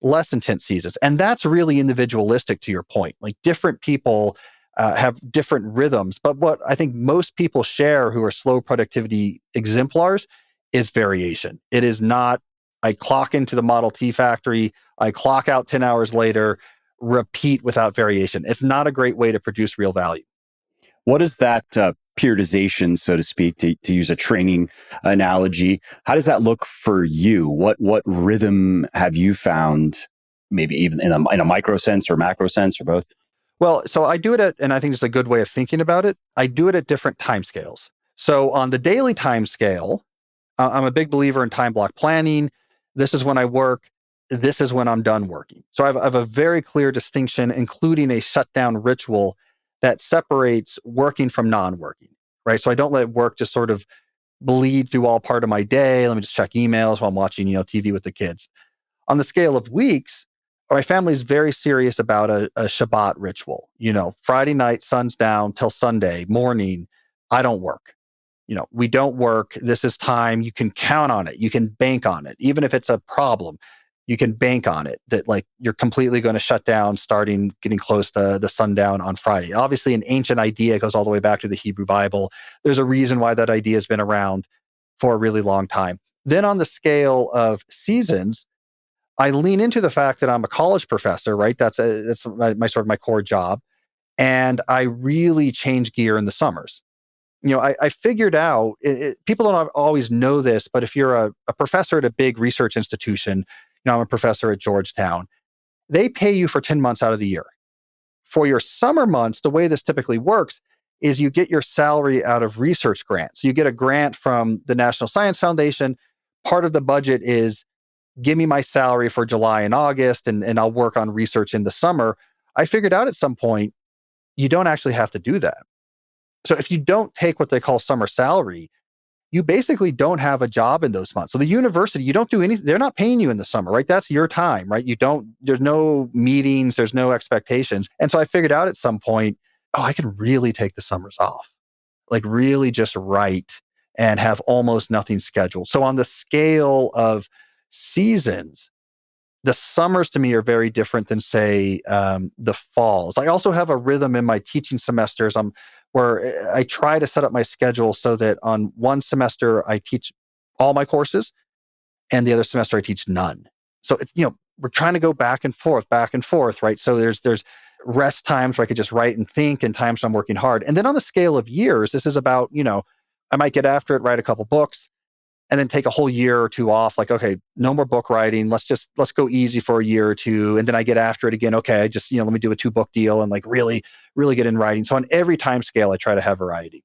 Speaker 2: less intense seasons. And that's really individualistic to your point. Like different people have different rhythms. But what I think most people share who are slow productivity exemplars is variation. It is not, I clock into the Model T factory, I clock out 10 hours later, repeat without variation. It's not a great way to produce real value.
Speaker 3: What is that periodization, so to speak, to use a training analogy? How does that look for you? What rhythm have you found, maybe even in a micro sense or macro sense or both?
Speaker 2: Well, so I do it and I think it's a good way of thinking about it. I do it at different time scales. So on the daily time scale, I'm a big believer in time block planning. This is when I work. This is when I'm done working. So I have a very clear distinction, including a shutdown ritual that separates working from non-working, right? So I don't let work just sort of bleed through all part of my day. Let me just check emails while I'm watching, TV with the kids. On the scale of weeks, my family is very serious about a Shabbat ritual. Friday night, sun's down till Sunday morning. I don't work. We don't work. This is time. You can count on it. You can bank on it. Even if it's a problem, you can bank on it that like you're completely going to shut down starting getting close to the sundown on Friday. Obviously, an ancient idea goes all the way back to the Hebrew Bible. There's a reason why that idea has been around for a really long time. Then on the scale of seasons, I lean into the fact that I'm a college professor, right? That's my sort of my core job. And I really change gear in the summers. I figured out, people don't always know this, but if you're a professor at a big research institution, I'm a professor at Georgetown, they pay you for 10 months out of the year. For your summer months, the way this typically works is you get your salary out of research grants. So you get a grant from the National Science Foundation. Part of the budget is give me my salary for July and August, and I'll work on research in the summer. I figured out at some point, you don't actually have to do that. So if you don't take what they call summer salary, you basically don't have a job in those months. So the university, you don't do anything. They're not paying you in the summer, right? That's your time, right? There's no meetings, there's no expectations. And so I figured out at some point, I can really take the summers off, like really just write and have almost nothing scheduled. So on the scale of seasons, the summers to me are very different than say the falls. I also have a rhythm in my teaching semesters where I try to set up my schedule so that on one semester I teach all my courses and the other semester I teach none. So it's, we're trying to go back and forth, right? So there's rest times where I could just write and think and times when I'm working hard. And then on the scale of years, this is about, I might get after it, write a couple books. and then take a whole year or two off. Like, okay, no more book writing. Let's go easy for a year or two. And then I get after it again. Okay, I just, let me do a 2-book deal and like really, really get in writing. So on every time scale, I try to have variety.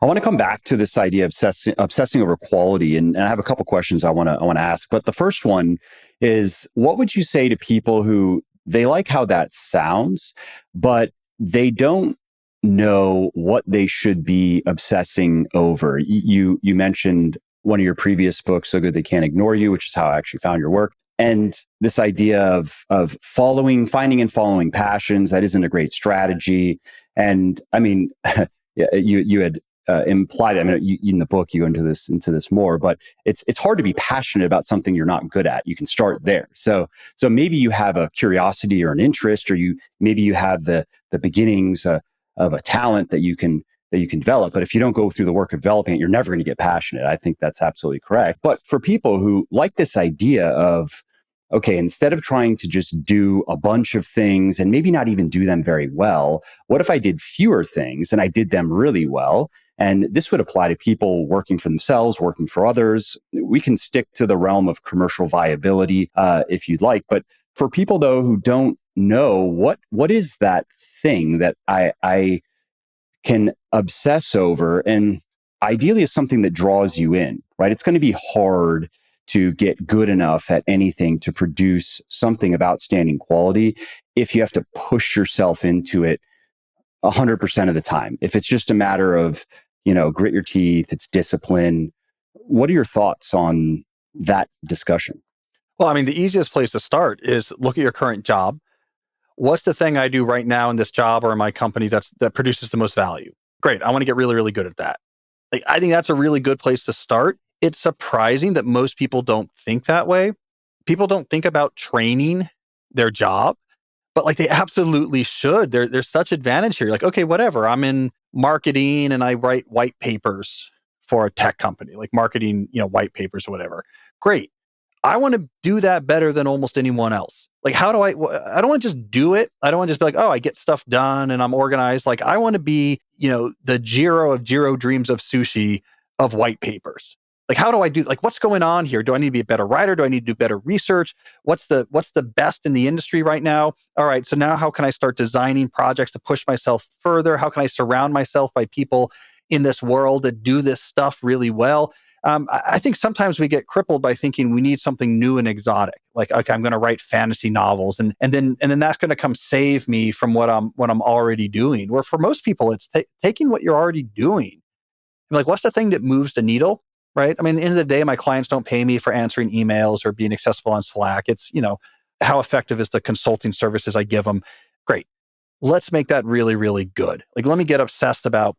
Speaker 3: I want to come back to this idea of obsessing over quality, and I have a couple questions I want to ask. But the first one is, what would you say to people who they like how that sounds, but they don't know what they should be obsessing over? You mentioned one of your previous books, So Good They Can't Ignore You, which is how I actually found your work. And this idea of finding and following passions, that isn't a great strategy. And I mean, you had implied. I mean, in the book, you go into this more, but it's hard to be passionate about something you're not good at. You can start there. So maybe you have a curiosity or an interest, or maybe you have the beginnings of a talent that you can develop. But if you don't go through the work of developing it, you're never going to get passionate. I think that's absolutely correct. But for people who like this idea of, okay, instead of trying to just do a bunch of things and maybe not even do them very well, what if I did fewer things and I did them really well? And this would apply to people working for themselves, working for others. We can stick to the realm of commercial viability if you'd like. But for people, though, who don't know, what is that thing that I can obsess over? And ideally is something that draws you in, right? It's going to be hard to get good enough at anything to produce something of outstanding quality if you have to push yourself into it 100% of the time. If it's just a matter of, grit your teeth, it's discipline. What are your thoughts on that discussion?
Speaker 2: Well, I mean, the easiest place to start is look at your current job. What's the thing I do right now in this job or in my company that produces the most value? Great. I want to get really, really good at that. Like, I think that's a really good place to start. It's surprising that most people don't think that way. People don't think about training their job, but like they absolutely should. There's such advantage here. Like, okay, whatever. I'm in marketing and I write white papers for a tech company, like marketing, white papers or whatever. Great. I want to do that better than almost anyone else. Like, I don't want to just do it. I don't want to just be like, oh, I get stuff done and I'm organized. Like, I want to be, the Jiro of Jiro Dreams of Sushi of white papers. Like, how do I do, like, what's going on here? Do I need to be a better writer? Do I need to do better research? What's the best in the industry right now? All right. So now how can I start designing projects to push myself further? How can I surround myself by people in this world that do this stuff really well? I think sometimes we get crippled by thinking we need something new and exotic. Like, okay, I'm going to write fantasy novels, and then that's going to come save me from what I'm already doing. Where for most people, it's taking what you're already doing. Like, what's the thing that moves the needle, right? I mean, at the end of the day, my clients don't pay me for answering emails or being accessible on Slack. It's how effective is the consulting services I give them? Great. Let's make that really, really good. Like, let me get obsessed about,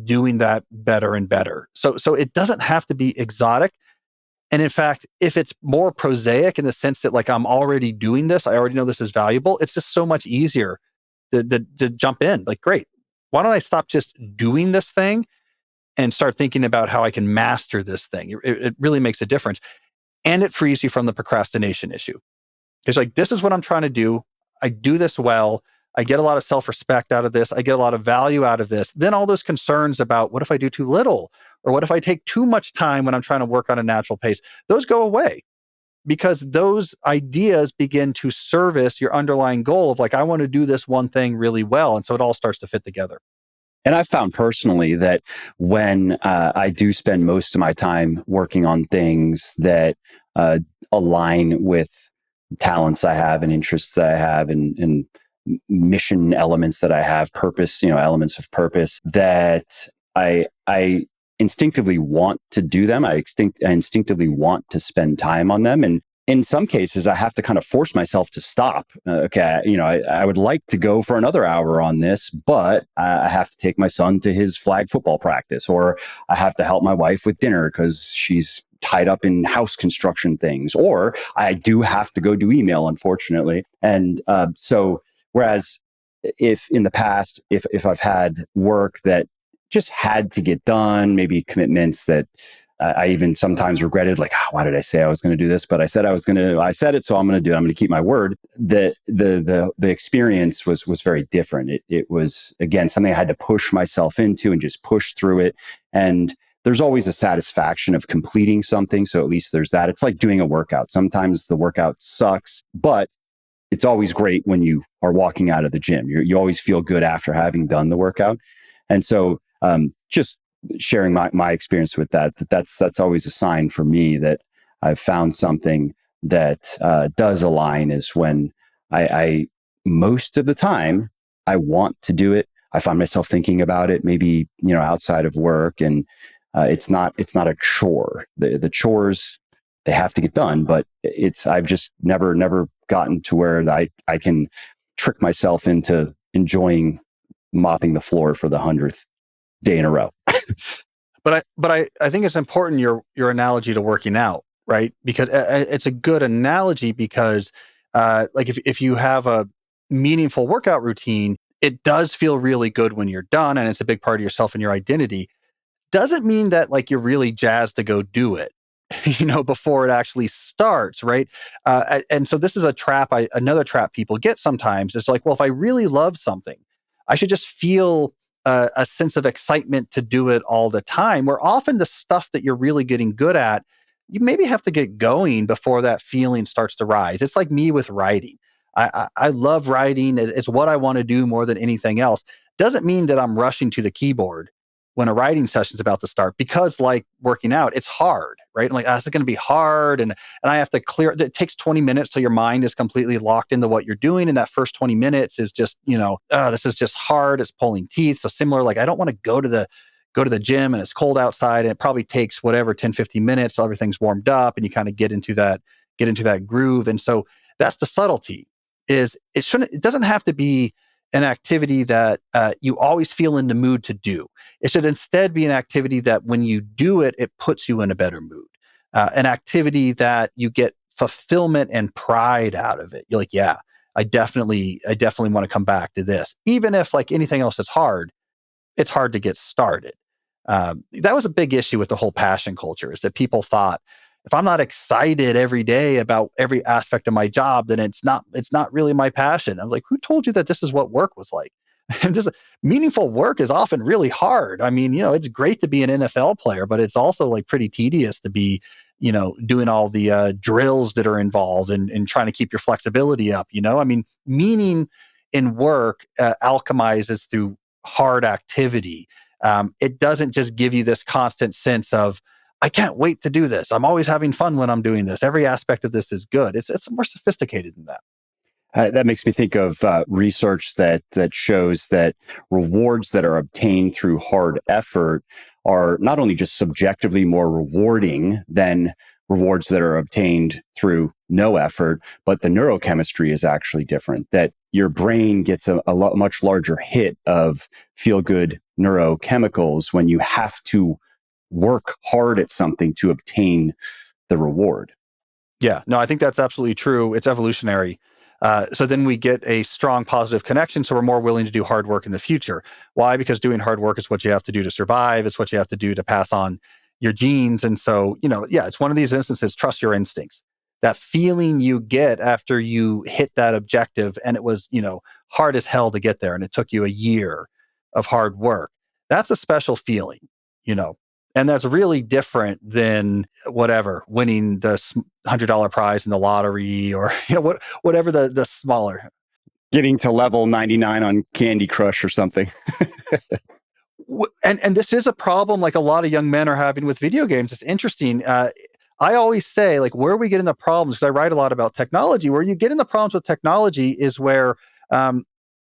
Speaker 2: doing that better and better. So it doesn't have to be exotic. And in fact, if it's more prosaic in the sense that like, I'm already doing this, I already know this is valuable. It's just so much easier to jump in. Like, great. Why don't I stop just doing this thing and start thinking about how I can master this thing? It really makes a difference. And it frees you from the procrastination issue. It's like, this is what I'm trying to do. I do this well. I get a lot of self-respect out of this. I get a lot of value out of this. Then all those concerns about what if I do too little? Or what if I take too much time when I'm trying to work on a natural pace? Those go away because those ideas begin to service your underlying goal of like, I want to do this one thing really well. And so it all starts to fit together.
Speaker 3: And I've found personally that when I do spend most of my time working on things that align with talents I have and interests that I have and mission elements that I have, purpose, elements of purpose, that I instinctively want to do them. I instinctively want to spend time on them. And in some cases, I have to kind of force myself to stop. I would like to go for another hour on this, but I have to take my son to his flag football practice, or I have to help my wife with dinner because she's tied up in house construction things, or I do have to go do email, unfortunately. And so whereas if in the past, if I've had work that just had to get done, maybe commitments that I even sometimes regretted, like, why did I say I was going to do this? But I said I said it, so I'm going to do it. I'm going to keep my word. The experience was very different. It was, again, something I had to push myself into and just push through it. And there's always a satisfaction of completing something. So at least there's that. It's like doing a workout. Sometimes the workout sucks, but it's always great when you are walking out of the gym. You always feel good after having done the workout. And so just sharing my experience with that's always a sign for me that I've found something that does align, is when I most of the time I want to do it. I find myself thinking about it, maybe, outside of work, and it's not a chore. The chores, they have to get done, but I've just never gotten to where I can trick myself into enjoying mopping the floor for the 100th day in a row.
Speaker 2: But I think it's important, your analogy to working out, right? Because it's a good analogy because like if you have a meaningful workout routine, it does feel really good when you're done, and it's a big part of yourself and your identity. Doesn't mean that like you're really jazzed to go do it, before it actually starts, right? And so this is another trap people get sometimes. It's like, well, if I really love something, I should just feel a sense of excitement to do it all the time. Where often the stuff that you're really getting good at, you maybe have to get going before that feeling starts to rise. It's like me with writing. I love writing. It's what I want to do more than anything else. Doesn't mean that I'm rushing to the keyboard when a writing session's about to start, because like working out, it's hard, right? I'm like, this is going to be hard. And I have to clear, it takes 20 minutes till your mind is completely locked into what you're doing. And that first 20 minutes is just, this is just hard. It's pulling teeth. So similar, like I don't want to go to the gym and it's cold outside, and it probably takes whatever, 10, 15 minutes till everything's warmed up and you kind of get into that groove. And so that's the subtlety, is it doesn't have to be an activity that you always feel in the mood to do. It should instead be an activity that when you do it, it puts you in a better mood. An activity that you get fulfillment and pride out of it. You're like, yeah, I definitely want to come back to this. Even if like anything else is hard, it's hard to get started. That was a big issue with the whole passion culture, is that people thought, if I'm not excited every day about every aspect of my job, then it's not really my passion. I was like, who told you that this is what work was like? And this meaningful work is often really hard. I mean, it's great to be an NFL player, but it's also like pretty tedious to be, doing all the drills that are involved and trying to keep your flexibility up. I mean, meaning in work alchemizes through hard activity. It doesn't just give you this constant sense of, I can't wait to do this. I'm always having fun when I'm doing this. Every aspect of this is good. It's more sophisticated than that.
Speaker 3: That makes me think of research that shows that rewards that are obtained through hard effort are not only just subjectively more rewarding than rewards that are obtained through no effort, but the neurochemistry is actually different. That your brain gets a much larger hit of feel-good neurochemicals when you have to work hard at something to obtain the reward.
Speaker 2: Yeah, no, I think that's absolutely true. It's evolutionary. So then we get a strong positive connection. So we're more willing to do hard work in the future. Why? Because doing hard work is what you have to do to survive. It's what you have to do to pass on your genes. And so, it's one of these instances, trust your instincts. That feeling you get after you hit that objective, and it was, hard as hell to get there, and it took you a year of hard work. That's a special feeling, you know. And that's really different than whatever, winning the $100 prize in the lottery, or whatever the smaller.
Speaker 3: Getting to level 99 on Candy Crush or something.
Speaker 2: And this is a problem like a lot of young men are having with video games. It's interesting. I always say, like, where we get in the problems, because I write a lot about technology, where you get in the problems with technology is where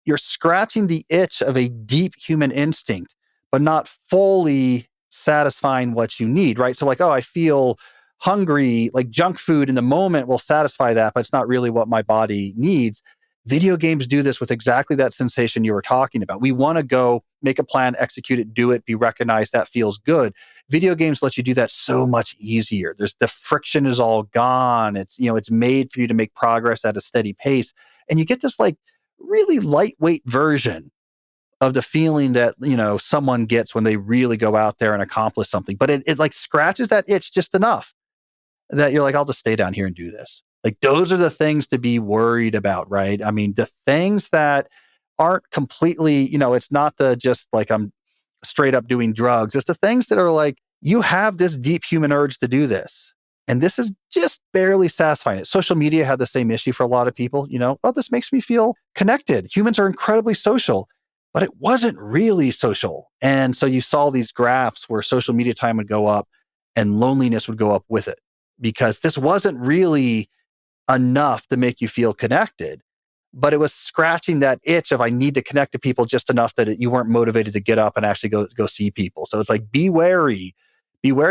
Speaker 2: you're scratching the itch of a deep human instinct, but not fully satisfying what you need, right? So like, I feel hungry, like junk food in the moment will satisfy that, but it's not really what my body needs. Video games do this with exactly that sensation you were talking about. We want to go make a plan, execute it, do it, be recognized. That feels good. Video games let you do that so much easier. The friction is all gone. It's made for you to make progress at a steady pace. And you get this like really lightweight version of the feeling that, someone gets when they really go out there and accomplish something. But it like scratches that itch just enough that you're like, I'll just stay down here and do this. Like, those are the things to be worried about, right? I mean, the things that aren't completely, it's not the just like I'm straight up doing drugs. It's the things that are like, you have this deep human urge to do this. And this is just barely satisfying it. Social media had the same issue for a lot of people. Oh, this makes me feel connected. Humans are incredibly social, but it wasn't really social. And so you saw these graphs where social media time would go up and loneliness would go up with it, because this wasn't really enough to make you feel connected. But it was scratching that itch of, I need to connect to people just enough that you weren't motivated to get up and actually go see people. So it's like, be wary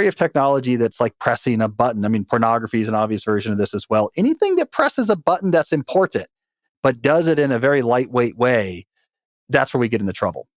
Speaker 2: of technology that's like pressing a button. I mean, pornography is an obvious version of this as well. Anything that presses a button that's important, but does it in a very lightweight way, that's where we get into trouble.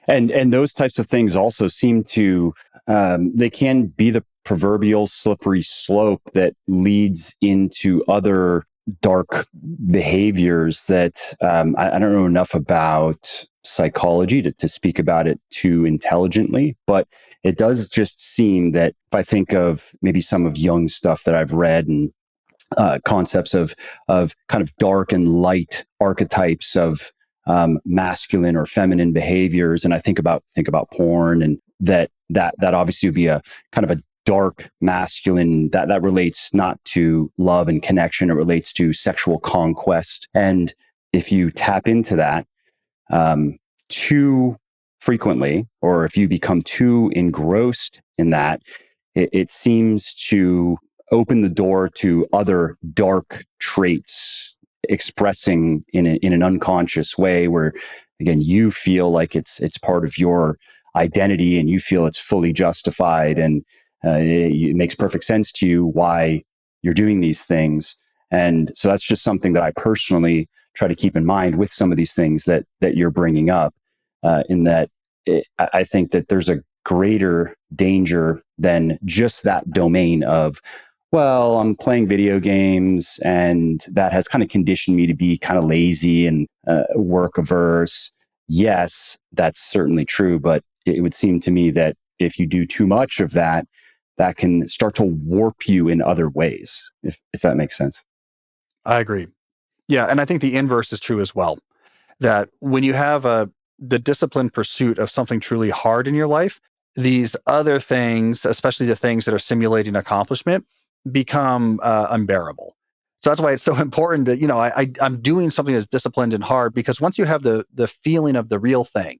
Speaker 3: And those types of things also seem to they can be the proverbial slippery slope that leads into other dark behaviors that I don't know enough about psychology to speak about it too intelligently, but it does just seem that if I think of maybe some of Jung's stuff that I've read, and concepts of kind of dark and light archetypes of masculine or feminine behaviors, and I think about porn, and that obviously would be a kind of a dark masculine that relates not to love and connection, it relates to sexual conquest. And if you tap into that too frequently, or if you become too engrossed in that, it seems to open the door to other dark traits expressing in an unconscious way, where again you feel like it's part of your identity and you feel it's fully justified, and it makes perfect sense to you why you're doing these things. And so that's just something that I personally try to keep in mind with some of these things that you're bringing up, in that I think that there's a greater danger than just that domain of, well, I'm playing video games and that has kind of conditioned me to be kind of lazy and work averse. Yes, that's certainly true. But it would seem to me that if you do too much of that, that can start to warp you in other ways, if that makes sense.
Speaker 2: I agree. Yeah. And I think the inverse is true as well. That when you have the disciplined pursuit of something truly hard in your life, these other things, especially the things that are simulating accomplishment, become unbearable. So that's why it's so important that, I'm doing something that's disciplined and hard, because once you have the feeling of the real thing,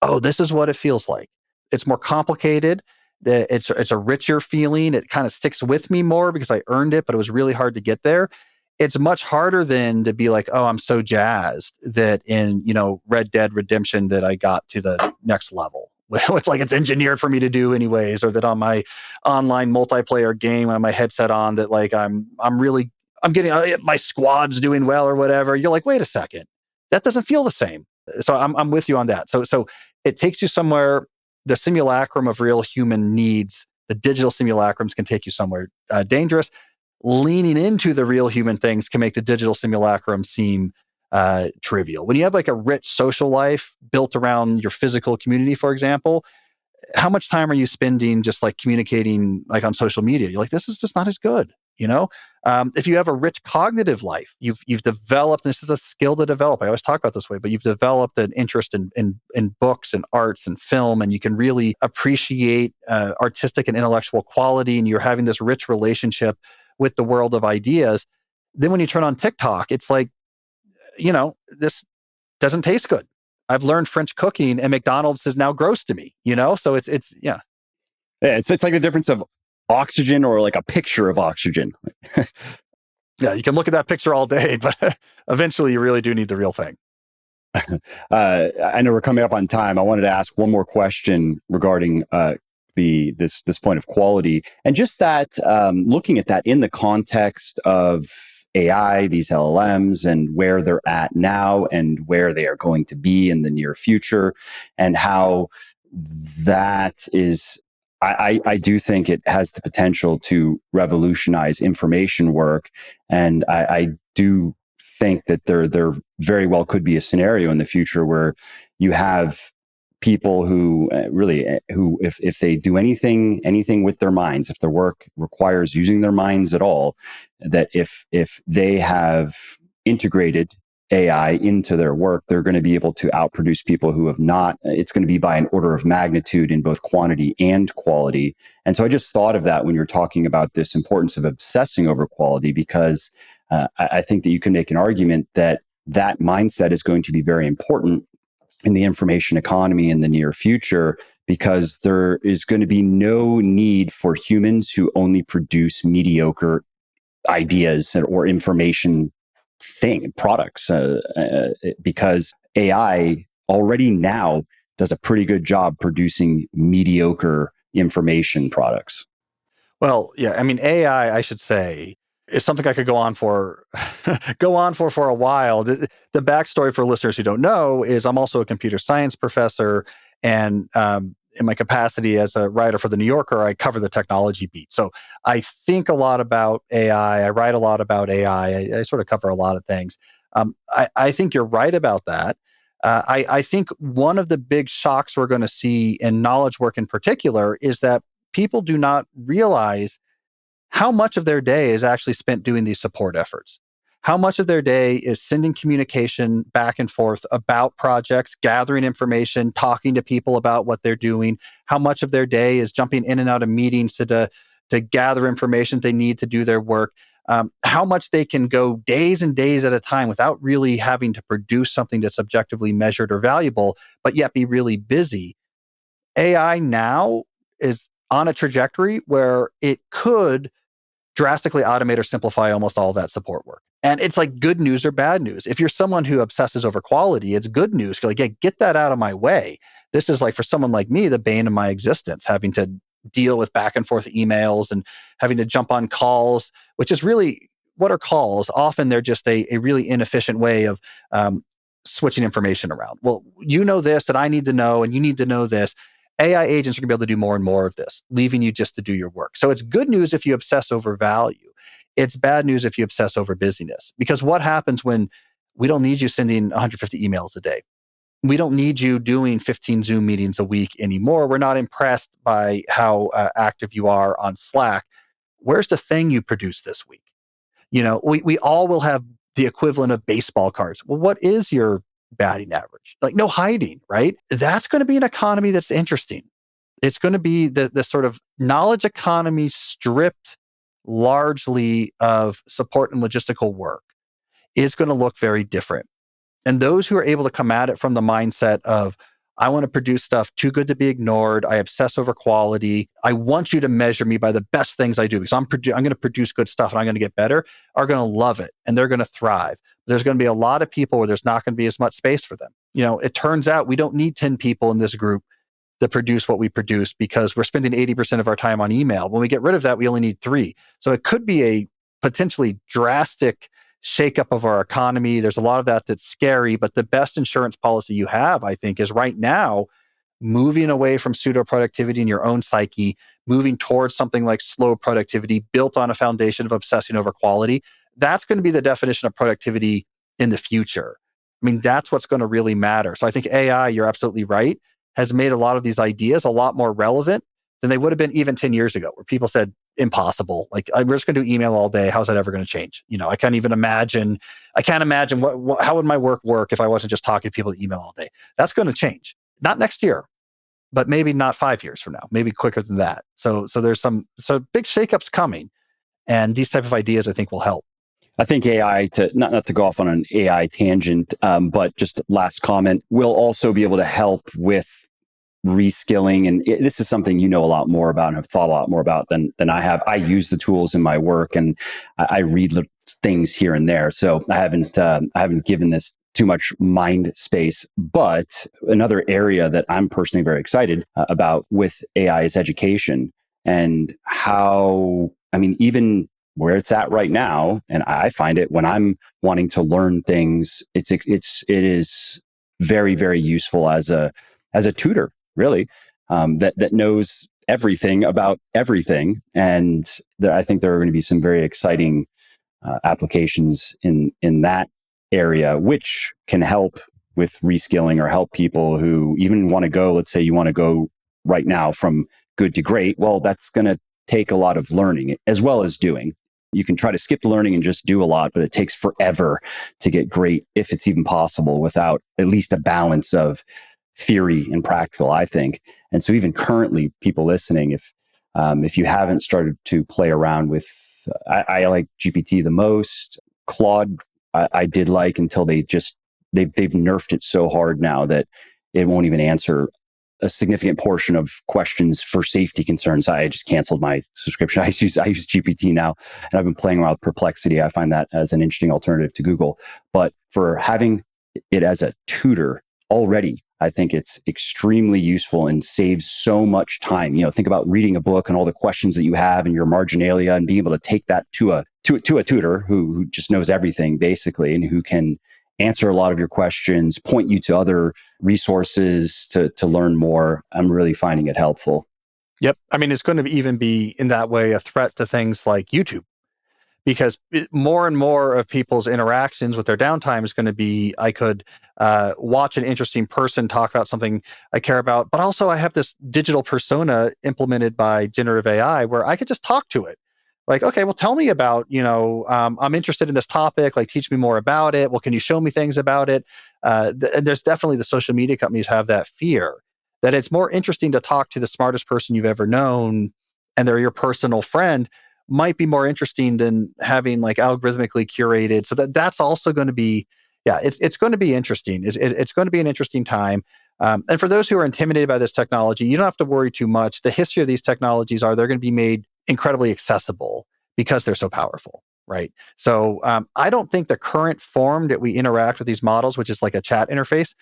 Speaker 2: oh, this is what it feels like. It's more complicated. It's a richer feeling. It kind of sticks with me more because I earned it, but it was really hard to get there. It's much harder than to be like, oh, I'm so jazzed that in, Red Dead Redemption that I got to the next level. It's like it's engineered for me to do anyways, or that on my online multiplayer game, I have my headset on, that like I'm getting my squad's doing well or whatever. You're like, wait a second, that doesn't feel the same. So I'm with you on that. So it takes you somewhere. The simulacrum of real human needs, the digital simulacrums, can take you somewhere dangerous. Leaning into the real human things can make the digital simulacrum seem trivial. When you have like a rich social life built around your physical community, for example, how much time are you spending just like communicating like on social media? You're like, this is just not as good. If you have a rich cognitive life, you've developed, and this is a skill to develop. I always talk about this way, but you've developed an interest in books and arts and film, and you can really appreciate artistic and intellectual quality, and you're having this rich relationship with the world of ideas. Then when you turn on TikTok, it's like, this doesn't taste good. I've learned French cooking, and McDonald's is now gross to me, So it's yeah.
Speaker 3: Yeah, it's like the difference of oxygen or like a picture of oxygen.
Speaker 2: Yeah, you can look at that picture all day, but eventually you really do need the real thing.
Speaker 3: I know we're coming up on time. I wanted to ask one more question regarding this point of quality, and just that looking at that in the context of AI, these LLMs, and where they're at now and where they are going to be in the near future, and how that is, I do think it has the potential to revolutionize information work. And I do think that there very well could be a scenario in the future where you have people who if they do anything with their minds, if their work requires using their minds at all, that if they have integrated AI into their work, they're going to be able to outproduce people who have not. It's going to be by an order of magnitude in both quantity and quality. And so I just thought of that when you're talking about this importance of obsessing over quality, because I think that you can make an argument that that mindset is going to be very important in the information economy in the near future, because there is going to be no need for humans who only produce mediocre ideas or information products, because AI already now does a pretty good job producing mediocre information products.
Speaker 2: Well, yeah, I mean, AI, I should say, is something I could go on for go on for a while. The backstory for listeners who don't know is I'm also a computer science professor, and in my capacity as a writer for the New Yorker, I cover the technology beat. So I think a lot about AI. I write a lot about AI. I sort of cover a lot of things. I think you're right about that. I think one of the big shocks we're going to see in knowledge work in particular is that people do not realize how much of their day is actually spent doing these support efforts. How much of their day is sending communication back and forth about projects, gathering information, talking to people about what they're doing. How much of their day is jumping in and out of meetings to gather information they need to do their work. How much they can go days and days at a time without really having to produce something that's objectively measured or valuable, but yet be really busy. AI now is on a trajectory where it could drastically automate or simplify almost all of that support work. And it's like good news or bad news. If you're someone who obsesses over quality, it's good news. You're like, yeah, get that out of my way. This is like for someone like me, the bane of my existence, having to deal with back and forth emails and having to jump on calls, which is really what are calls? Often they're just a really inefficient way of switching information around. Well, you know this that I need to know, and you need to know this. AI agents are going to be able to do more and more of this, leaving you just to do your work. So it's good news if you obsess over value. It's bad news if you obsess over busyness. Because what happens when we don't need you sending 150 emails a day? We don't need you doing 15 Zoom meetings a week anymore. We're not impressed by how active you are on Slack. Where's the thing you produced this week? You know, we all will have the equivalent of baseball cards. Well, what is your batting average? Like no hiding, right? That's going to be an economy that's interesting. It's going to be the sort of knowledge economy stripped largely of support and logistical work is going to look very different. And those who are able to come at it from the mindset of, I want to produce stuff too good to be ignored. I obsess over quality. I want you to measure me by the best things I do because I'm going to produce good stuff and I'm going to get better, are going to love it and they're going to thrive. There's going to be a lot of people where there's not going to be as much space for them. You know, it turns out we don't need 10 people in this group that produce what we produce because we're spending 80% of our time on email. When we get rid of that, we only need 3. So it could be a potentially drastic shakeup of our economy. There's a lot of that that's scary, but the best insurance policy you have, I think, is right now moving away from pseudo-productivity in your own psyche, moving towards something like slow productivity built on a foundation of obsessing over quality. That's going to be the definition of productivity in the future. I mean, that's what's going to really matter. So I think AI, you're absolutely right, has made a lot of these ideas a lot more relevant than they would have been even 10 years ago, where people said, impossible. Like, we're just going to do email all day. How's that ever going to change? You know, I can't imagine how would my work if I wasn't just talking to people at email all day? That's going to change. Not next year, but maybe not 5 years from now, maybe quicker than that. So there's some big shakeups coming. And these type of ideas, I think, will help.
Speaker 3: I think AI, to not to go off on an AI tangent, but just last comment, will also be able to help with reskilling. And this is something you know a lot more about and have thought a lot more about than I have. I use the tools in my work and I read things here and there. So I haven't given this too much mind space. But another area that I'm personally very excited about with AI is education, and how, I mean, even where it's at right now, and I find it when I'm wanting to learn things, it is very, very useful as a tutor, really, that knows everything about everything. And I think there are going to be some very exciting applications in that area, which can help with reskilling or help people who even want to go, let's say you want to go right now from good to great. Well, that's going to take a lot of learning as well as doing. You can try to skip the learning and just do a lot, but it takes forever to get great, if it's even possible, without at least a balance of theory and practical, I think. And so even currently, people listening, if you haven't started to play around with, I like GPT the most. Claude, I did like until they've nerfed it so hard now that it won't even answer a significant portion of questions for safety concerns. I just canceled my subscription. I use GPT now, and I've been playing around with Perplexity. I find that as an interesting alternative to Google. But for having it as a tutor already, I think it's extremely useful and saves so much time. Think about reading a book and all the questions that you have and your marginalia, and being able to take that to a tutor who just knows everything basically, and who can answer a lot of your questions, point you to other resources to learn more. I'm really finding it helpful.
Speaker 2: Yep. I mean, it's going to even be in that way a threat to things like YouTube, because more and more of people's interactions with their downtime is going to be, I could watch an interesting person talk about something I care about, but also I have this digital persona implemented by generative AI where I could just talk to it. Like, okay, well, tell me about, I'm interested in this topic, like teach me more about it. Well, can you show me things about it? And there's definitely, the social media companies have that fear that it's more interesting to talk to the smartest person you've ever known, and they're your personal friend, might be more interesting than having like algorithmically curated. So that's also going to be, it's going to be interesting. It's going to be an interesting time. And for those who are intimidated by this technology, you don't have to worry too much. The history of these technologies they're going to be made incredibly accessible because they're so powerful, right? So I don't think the current form that we interact with these models, which is like a chat interface,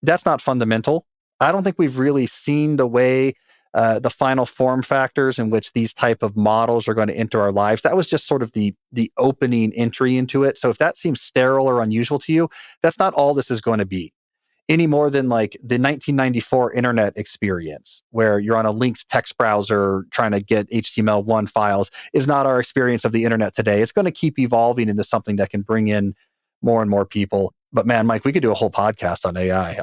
Speaker 2: that's not fundamental. I don't think we've really seen the way the final form factors in which these type of models are going to enter our lives. That was just sort of the opening entry into it. So if that seems sterile or unusual to you, that's not all this is going to be, any more than like the 1994 internet experience where you're on a linked text browser trying to get HTML1 files is not our experience of the internet today. It's going to keep evolving into something that can bring in more and more people. But man, Mike, we could do a whole podcast on AI.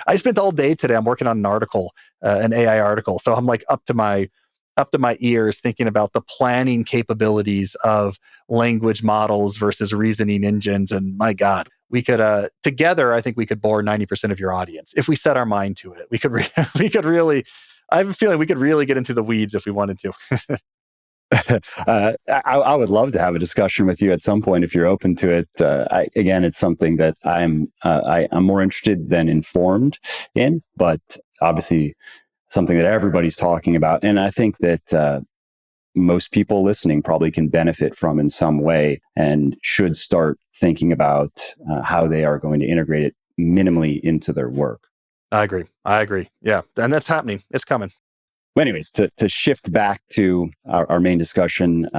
Speaker 2: I spent all day today. I'm working on an article, an AI article. So I'm like up to my ears thinking about the planning capabilities of language models versus reasoning engines. And my God, we could together, I think we could bore 90% of your audience if we set our mind to it. We could we could really, I have a feeling we could really get into the weeds if we wanted to.
Speaker 3: I would love to have a discussion with you at some point if you're open to it. Again, it's something that I'm more interested than informed in, but obviously something that everybody's talking about. And I think that most people listening probably can benefit from in some way, and should start thinking about how they are going to integrate it minimally into their work.
Speaker 2: I agree. Yeah. And that's happening. It's coming.
Speaker 3: Well, anyways, to shift back to our main discussion,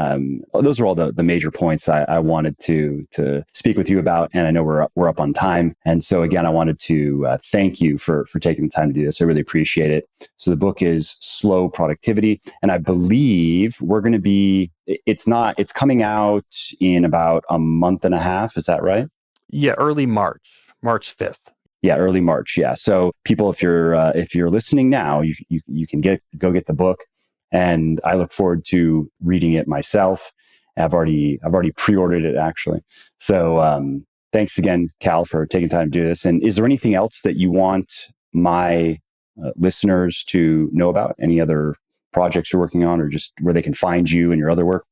Speaker 3: those are all the major points I wanted to speak with you about, and I know we're up on time. And so again, I wanted to thank you for taking the time to do this. I really appreciate it. So the book is Slow Productivity, and I believe we're going to be. It's coming out in about a month and a half. Is that right?
Speaker 2: Yeah, early March 5th.
Speaker 3: Yeah, early March. Yeah. So people, if you're listening now, you can go get the book, and I look forward to reading it myself. I've already pre-ordered it actually. So thanks again, Cal, for taking time to do this. And is there anything else that you want my listeners to know about? Any other projects you're working on, or just where they can find you and your other work?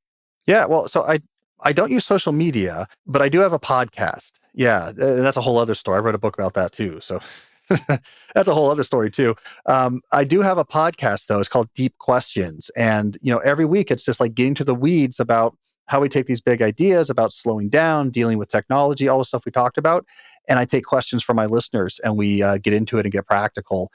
Speaker 2: Yeah, well, so I don't use social media, but I do have a podcast. Yeah, that's a whole other story. I wrote a book about that too. So that's a whole other story too. I do have a podcast though. It's called Deep Questions. And, every week it's just like getting to the weeds about how we take these big ideas about slowing down, dealing with technology, all the stuff we talked about. And I take questions from my listeners, and we get into it and get practical.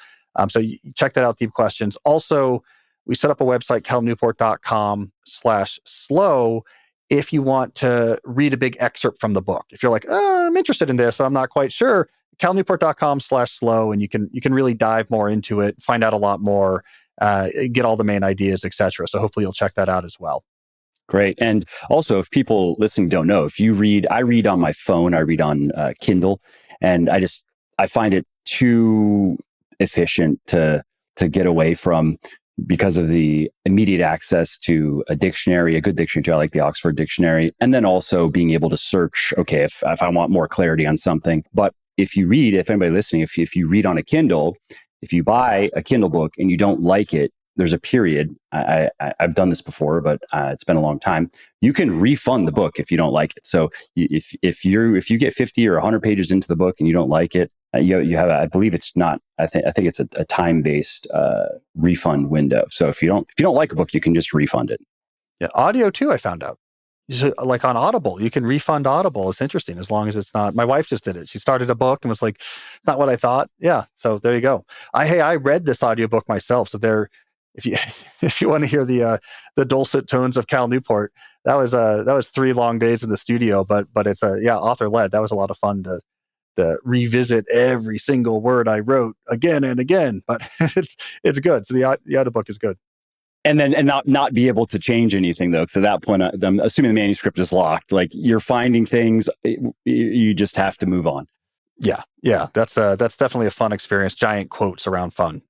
Speaker 2: So you check that out, Deep Questions. Also, we set up a website, calnewport.com/slow, if you want to read a big excerpt from the book. If you're like, I'm interested in this, but I'm not quite sure, calnewport.com/slow, and you can really dive more into it, find out a lot more, get all the main ideas, etc. So hopefully you'll check that out as well.
Speaker 3: Great. And also, if people listening don't know, I read on my phone, I read on Kindle, and I find it too efficient to get away from because of the immediate access to a dictionary, a good dictionary too. I like the Oxford Dictionary. And then also being able to search, okay, if I want more clarity on something. But if you read, if anybody listening, if you read on a Kindle, if you buy a Kindle book and you don't like it, there's a period. I've done this before, but it's been a long time. You can refund the book if you don't like it. So if you get 50 or 100 pages into the book and you don't like it, you have, I believe it's not, I think it's a time-based refund window. So if you don't like a book, you can just refund it.
Speaker 2: Yeah, audio too, I found out. Like on Audible, you can refund Audible. It's interesting as long as it's not. My wife just did it. She started a book and was like, "It's not what I thought." Yeah, so there you go. I read this audiobook myself. So if you if you want to hear the dulcet tones of Cal Newport, that was 3 long days in the studio. But it's author led. That was a lot of fun to revisit every single word I wrote again and again. But it's good. So the audiobook is good.
Speaker 3: And not be able to change anything though. Because at that point, I'm assuming the manuscript is locked. Like you're finding things, you just have to move on.
Speaker 2: Yeah. That's definitely a fun experience. Giant quotes around fun.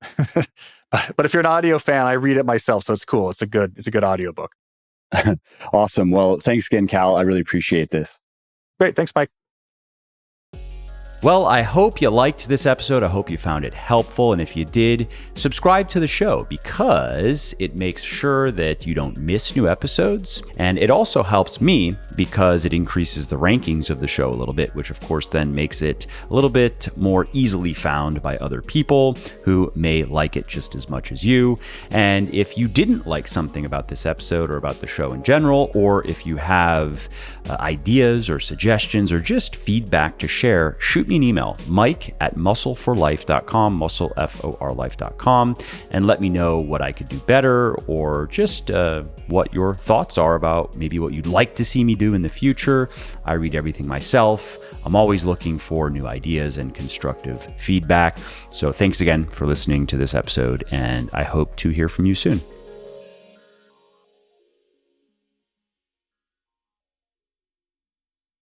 Speaker 2: But if you're an audio fan, I read it myself, so it's cool. It's a good audiobook.
Speaker 3: Awesome. Well, thanks again, Cal. I really appreciate this.
Speaker 2: Great. Thanks, Mike.
Speaker 1: Well, I hope you liked this episode. I hope you found it helpful. And if you did, subscribe to the show because it makes sure that you don't miss new episodes. And it also helps me because it increases the rankings of the show a little bit, which of course then makes it a little bit more easily found by other people who may like it just as much as you. And if you didn't like something about this episode or about the show in general, or if you have ideas or suggestions or just feedback to share, shoot me an email, mike@muscleforlife.com, muscleforlife.com, and let me know what I could do better or just what your thoughts are about maybe what you'd like to see me do in the future. I read everything myself. I'm always looking for new ideas and constructive feedback. So thanks again for listening to this episode, and I hope to hear from you soon.